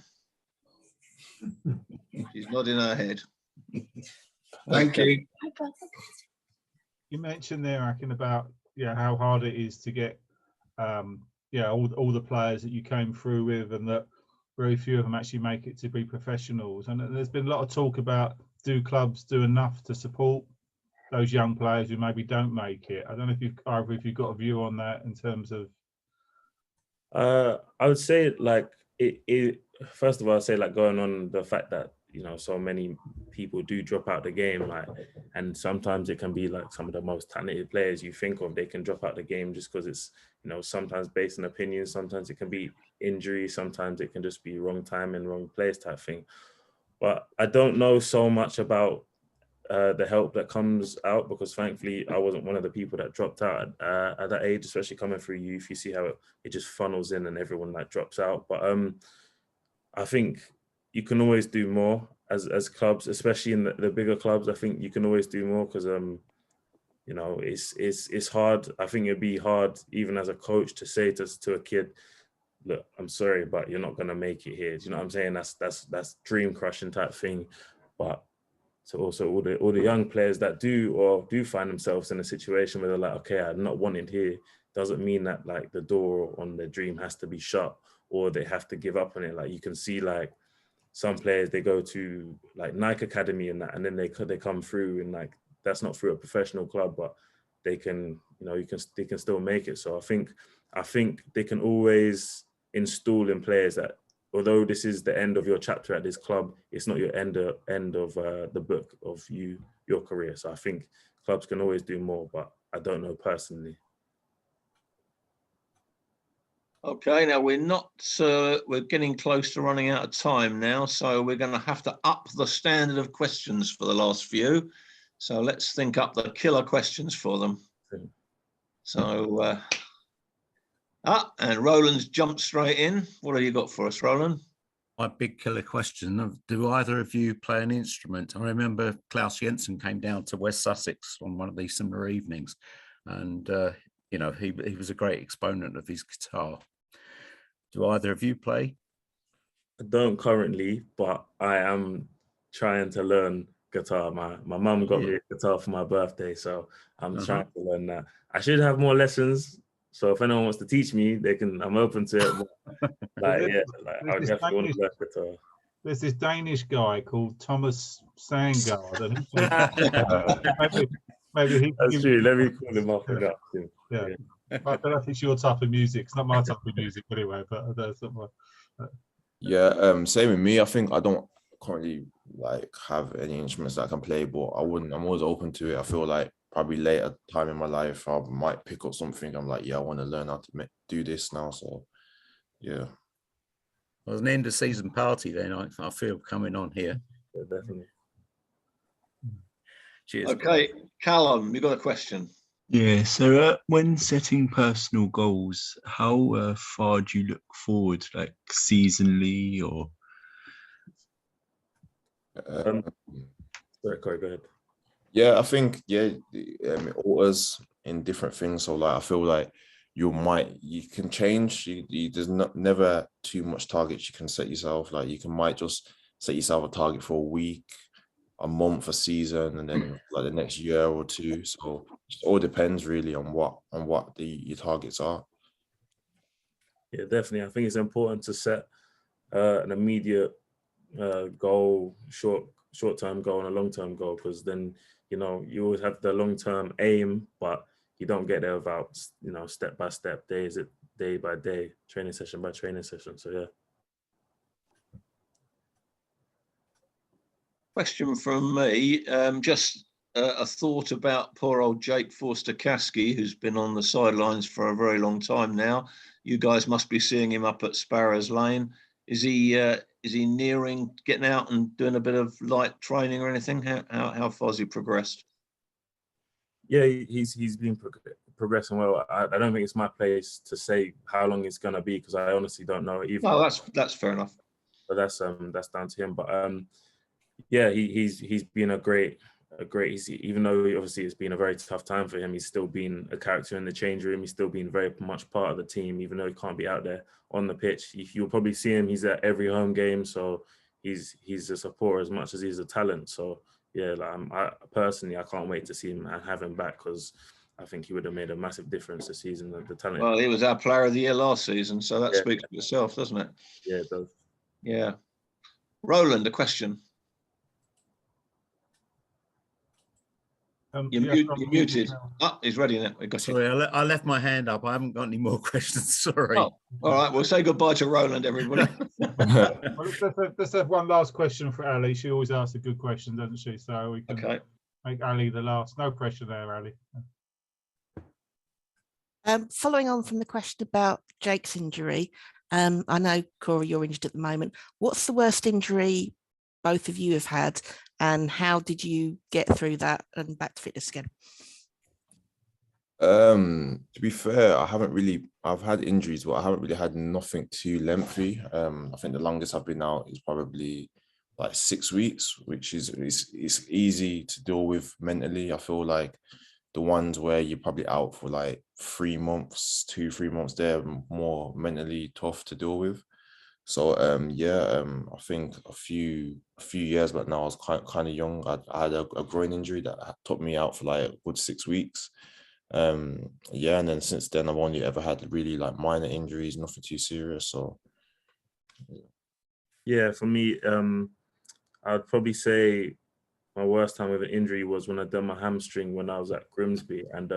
She's nodding her head. Thank you. You mentioned there, Akin, about how hard it is to get all the players that you came through with, and that very few of them actually make it to be professionals. And there's been a lot of talk about, do clubs do enough to support those young players who maybe don't make it? I don't know if you've got a view on that in terms of. I would say like it. First of all, I'd say like going on the fact that so many people do drop out the game, like, and sometimes it can be like some of the most talented players you think of, they can drop out the game just because it's sometimes based on opinions, sometimes it can be injury, sometimes it can just be wrong time and wrong place type thing. But I don't know so much about the help that comes out, because thankfully I wasn't one of the people that dropped out at that age, especially coming through youth. You see how it just funnels in and everyone like drops out. But I think you can always do more as clubs, especially in the bigger clubs. I think you can always do more because it's hard. I think it'd be hard even as a coach to say to a kid, look, I'm sorry, but you're not gonna make it here. Do you know what I'm saying? That's dream crushing type thing. But so also all the young players that do find themselves in a situation where they're like, okay, I'm not wanted here, doesn't mean that like the door on their dream has to be shut or they have to give up on it. Like you can see like some players, they go to like Nike Academy and that, and then they come through, and like that's not through a professional club, but they can, they can still make it. So I think they can always install in players that although this is the end of your chapter at this club, it's not your end of the book of your career. So I think clubs can always do more, but I don't know personally. Okay, now we're getting close to running out of time now, so we're going to have to up the standard of questions for the last few. So let's think up the killer questions for them. So, and Roland's jumped straight in. What have you got for us, Roland? My big killer question, do either of you play an instrument? I remember Klaus Jensen came down to West Sussex on one of these summer evenings, and he was a great exponent of his guitar. Do either of you play? I don't currently, but I am trying to learn guitar. My mum got me a guitar for my birthday, so I'm trying to learn that. I should have more lessons, so if anyone wants to teach me, I'm open to it. But, I definitely want to learn guitar. There's this Danish guy called Thomas Sandgaard, and maybe he. That's true. Let me call him up. Yeah. I don't know if it's your type of music. It's not my type of music anyway, but that's what. Yeah, same with me. I think I don't currently like have any instruments that I can play, but I'm always open to it. I feel like probably later time in my life I might pick up something. I'm like, I want to learn how to do this now. So yeah. Well, an end of season party then I feel coming on here. Yeah, definitely. Cheers. Okay, Callum, you got a question? Yeah, so when setting personal goals, how far do you look forward, like seasonally or? Sorry, Cory, go ahead. Yeah, I think it alters in different things. So like I feel like you can change. There's never too much targets you can set yourself. Like you might just set yourself a target for a week, a month, a season, and then like the next year or two. So it all depends really on what your targets are. Yeah, definitely. I think it's important to set an immediate goal, short-term goal and a long-term goal, because then you always have the long-term aim, but you don't get there without step by step, day by day, training session by training session. So yeah. Question from me, just a thought about poor old Jake Forster-Caskey, who's been on the sidelines for a very long time now? You guys must be seeing him up at Sparrows Lane. Is he nearing getting out and doing a bit of light training or anything? How far has he progressed? Yeah, he's been progressing well. I don't think it's my place to say how long it's gonna be because I honestly don't know either. No, that's fair enough. But that's down to him. But yeah, he's been a great. Even though obviously it's been a very tough time for him, he's still been a character in the change room. He's still been very much part of the team, even though he can't be out there on the pitch. You'll probably see him. He's at every home game, so he's a supporter as much as he's a talent. So yeah, I personally can't wait to see him and have him back because I think he would have made a massive difference this season. The talent. Well, he was our player of the year last season, so that speaks for itself, doesn't it? Yeah, it does. Yeah. Roland, a question. You're muted. Oh, he's ready now. We got Sorry, I left my hand up. I haven't got any more questions. Sorry. Oh, all right, we'll say goodbye to Roland, everybody. Well, let's have one last question for Ali. She always asks a good question, doesn't she? So we can make Ali the last. No pressure there, Ali. Following on from the question about Jake's injury, I know, Cory, you're injured at the moment. What's the worst injury both of you have had, and how did you get through that and back to fitness again? To be fair, I've had injuries, but I haven't really had nothing too lengthy. I think the longest I've been out is probably like 6 weeks, which is easy to deal with mentally. I feel like the ones where you're probably out for like 3 months, 2-3 months, they're more mentally tough to deal with. So I think a few years back now, I was kind of young. I had a groin injury that took me out for like a good 6 weeks. And then since then I've only ever had really like minor injuries, nothing too serious. So yeah, for me, I'd probably say my worst time with an injury was when I done my hamstring when I was at Grimsby, and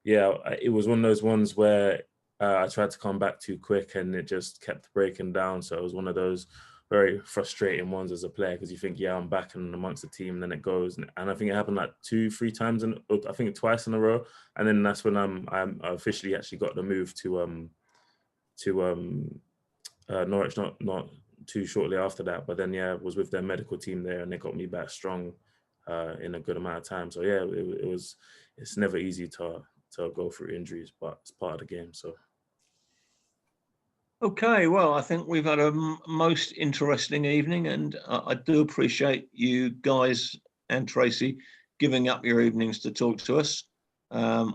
it was one of those ones where I tried to come back too quick and it just kept breaking down. So it was one of those very frustrating ones as a player because you think, yeah, I'm back and amongst the team, and then it goes. And I think it happened like 2-3 times, and I think twice in a row. And then that's when I officially actually got the move to Norwich, not too shortly after that. But then was with their medical team there, and they got me back strong in a good amount of time. So yeah, it's never easy to go through injuries, but it's part of the game. So. Okay, well, I think we've had a most interesting evening, and I do appreciate you guys and Tracy giving up your evenings to talk to us.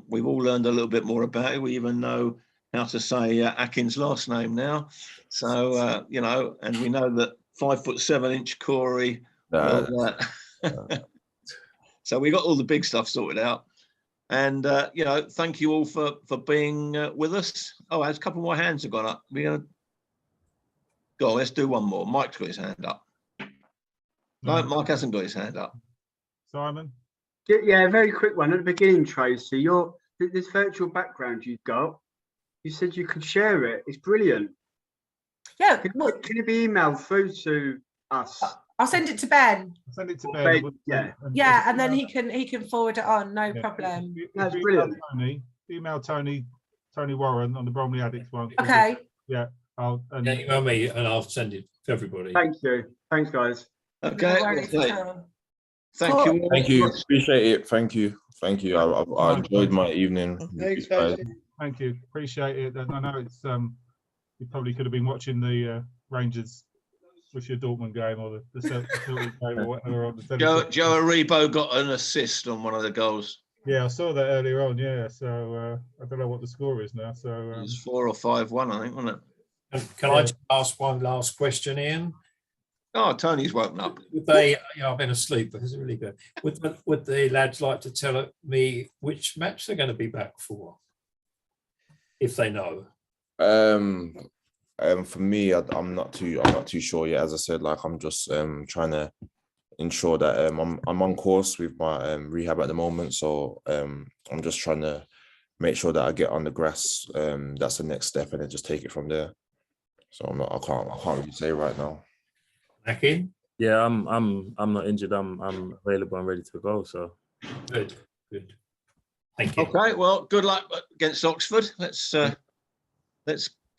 We've all learned a little bit more about it. We even know how to say Akin's last name now. So, and we know that 5'7" Cory. So we got all the big stuff sorted out. And, thank you all for being with us. Oh, there's a couple more hands have gone up. We're going to go on, let's do one more. Mike's got his hand up. No, Mike hasn't got his hand up. Simon? Yeah, very quick one. At the beginning, Tracy, this virtual background you've got, you said you could share it. It's brilliant. Yeah. Can it be emailed through to us? I'll send it to Ben. Send it to Ben. Yeah, and then he can forward it on. No problem. That's brilliant. Email Tony Warren on the Bromley Addicts one. Okay. Yeah. Email me and I'll send it to everybody. Thank you. Thanks, guys. Okay. Thank you. Thank you. Appreciate it. Thank you. I enjoyed my evening. Thanks, thank you. Appreciate it. And I know it's you probably could have been watching the Rangers Borussia Dortmund game or the Celtic game or whatever on the television. Joe Aribo got an assist on one of the goals. Yeah, I saw that earlier on. Yeah, so I don't know what the score is now. So it's 4 or 5-1, I think, wasn't it? Can I just ask one last question, Ian? Oh, Tony's woken up. Would they? I've been asleep, but it's really good. Would the lads like to tell me which match they're going to be back for, if they know? For me, I'm not too sure yet. As I said, like I'm just trying to ensure that I'm on course with my rehab at the moment. So I'm just trying to make sure that I get on the grass. That's the next step, and then just take it from there. So I can't really say right now. Akin? Yeah, I'm not injured. I'm available and ready to go. So Good, good. Thank you. Okay, well, good luck against Oxford. Let's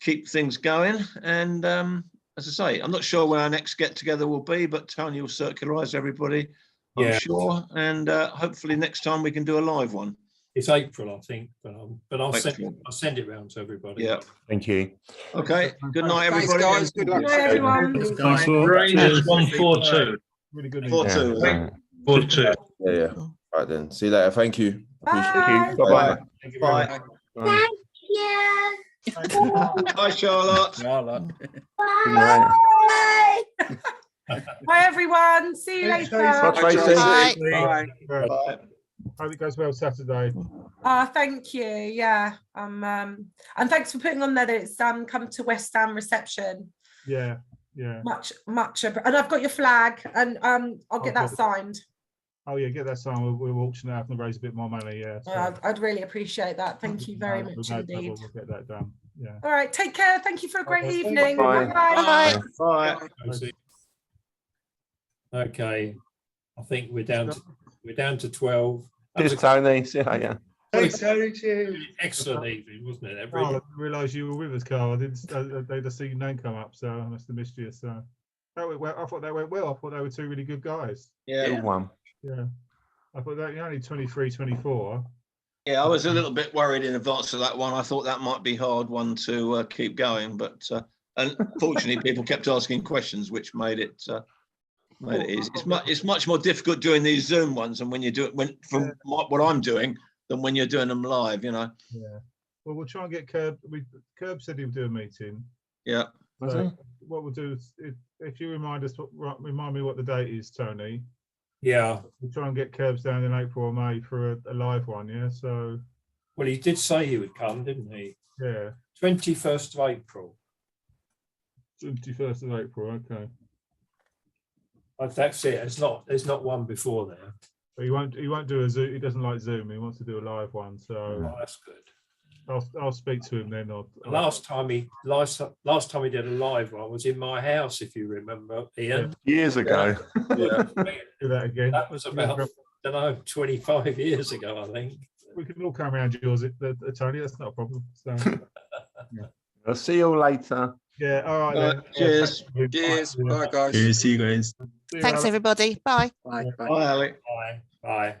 keep things going. And as I say, I'm not sure when our next get together will be, but Tony will circularise everybody, I'm sure. And hopefully next time we can do a live one. It's April, I think, but I'll send it round to everybody. Yeah. Thank you. Okay. Good night, Thanks, everybody. guys. Good luck. Bye, everyone. Thanks for Rangers 1-4-2. really good. 4-2. Yeah. 4-2. Yeah. All right then. See you later. Thank you. Bye. Bye-bye. Thank you. Bye. Thank you. Bye, Charlotte. Charlotte. Bye. Bye, everyone. See you Thanks, later. Tracy. Bye, Tracy. Bye. Bye. Hope it goes well Saturday. Thank you. Yeah. And thanks for putting on there that it's come to West Ham reception. Yeah. Yeah. Much. And I've got your flag, and I'll get that signed. Oh yeah, get that signed. We'll auction it up and raise a bit more money. Yeah. So. I'd really appreciate that. Thank you very much indeed. We'll get that done. Yeah. All right. Take care. Thank you for a great evening. Bye. Bye. Bye. Okay, I think we're down to 12. Cheers, Tony. See you later. Thanks, Tony. Cheers. Excellent evening, wasn't it? Oh, I didn't realise you were with us, Carl. I didn't. They just see your name come up, so I must have missed you. So that went well. I thought they went well. I thought they were two really good guys. Yeah. Good one. Yeah. I thought that you're only 23, 24. Yeah, I was a little bit worried in advance of that one. I thought that might be a hard one to keep going, but unfortunately, people kept asking questions, which made it easy. It's much more difficult doing these Zoom ones, and when you do it what I'm doing, than when you're doing them live. You know. Yeah. Well, we'll try and get Kerb. Kerb said he'll do a meeting. Yeah. So what we'll do is, if you remind me what the date is, Tony. Yeah. We'll try and get Kerbs down in April or May for a live one. Yeah. So. Well, he did say he would come, didn't he? Yeah. 21st of April. 21st of April. Okay. That's it. There's not one before there. But he won't do a Zoom. He doesn't like Zoom. He wants to do a live one. So. Oh, that's good. I'll speak to him then. Last time he did a live one was in my house, if you remember, Ian. Years ago. Yeah. Do that again. That was about, I don't know, 25 years ago, I think. We can all come around yours, Tony. That's not a problem. So. Yeah. I'll see you all later. Yeah. All right. Then. Cheers. Cheers. Bye, guys. Cheers. See you guys. Thanks, everybody. Bye. Bye. Bye, Ali. Bye.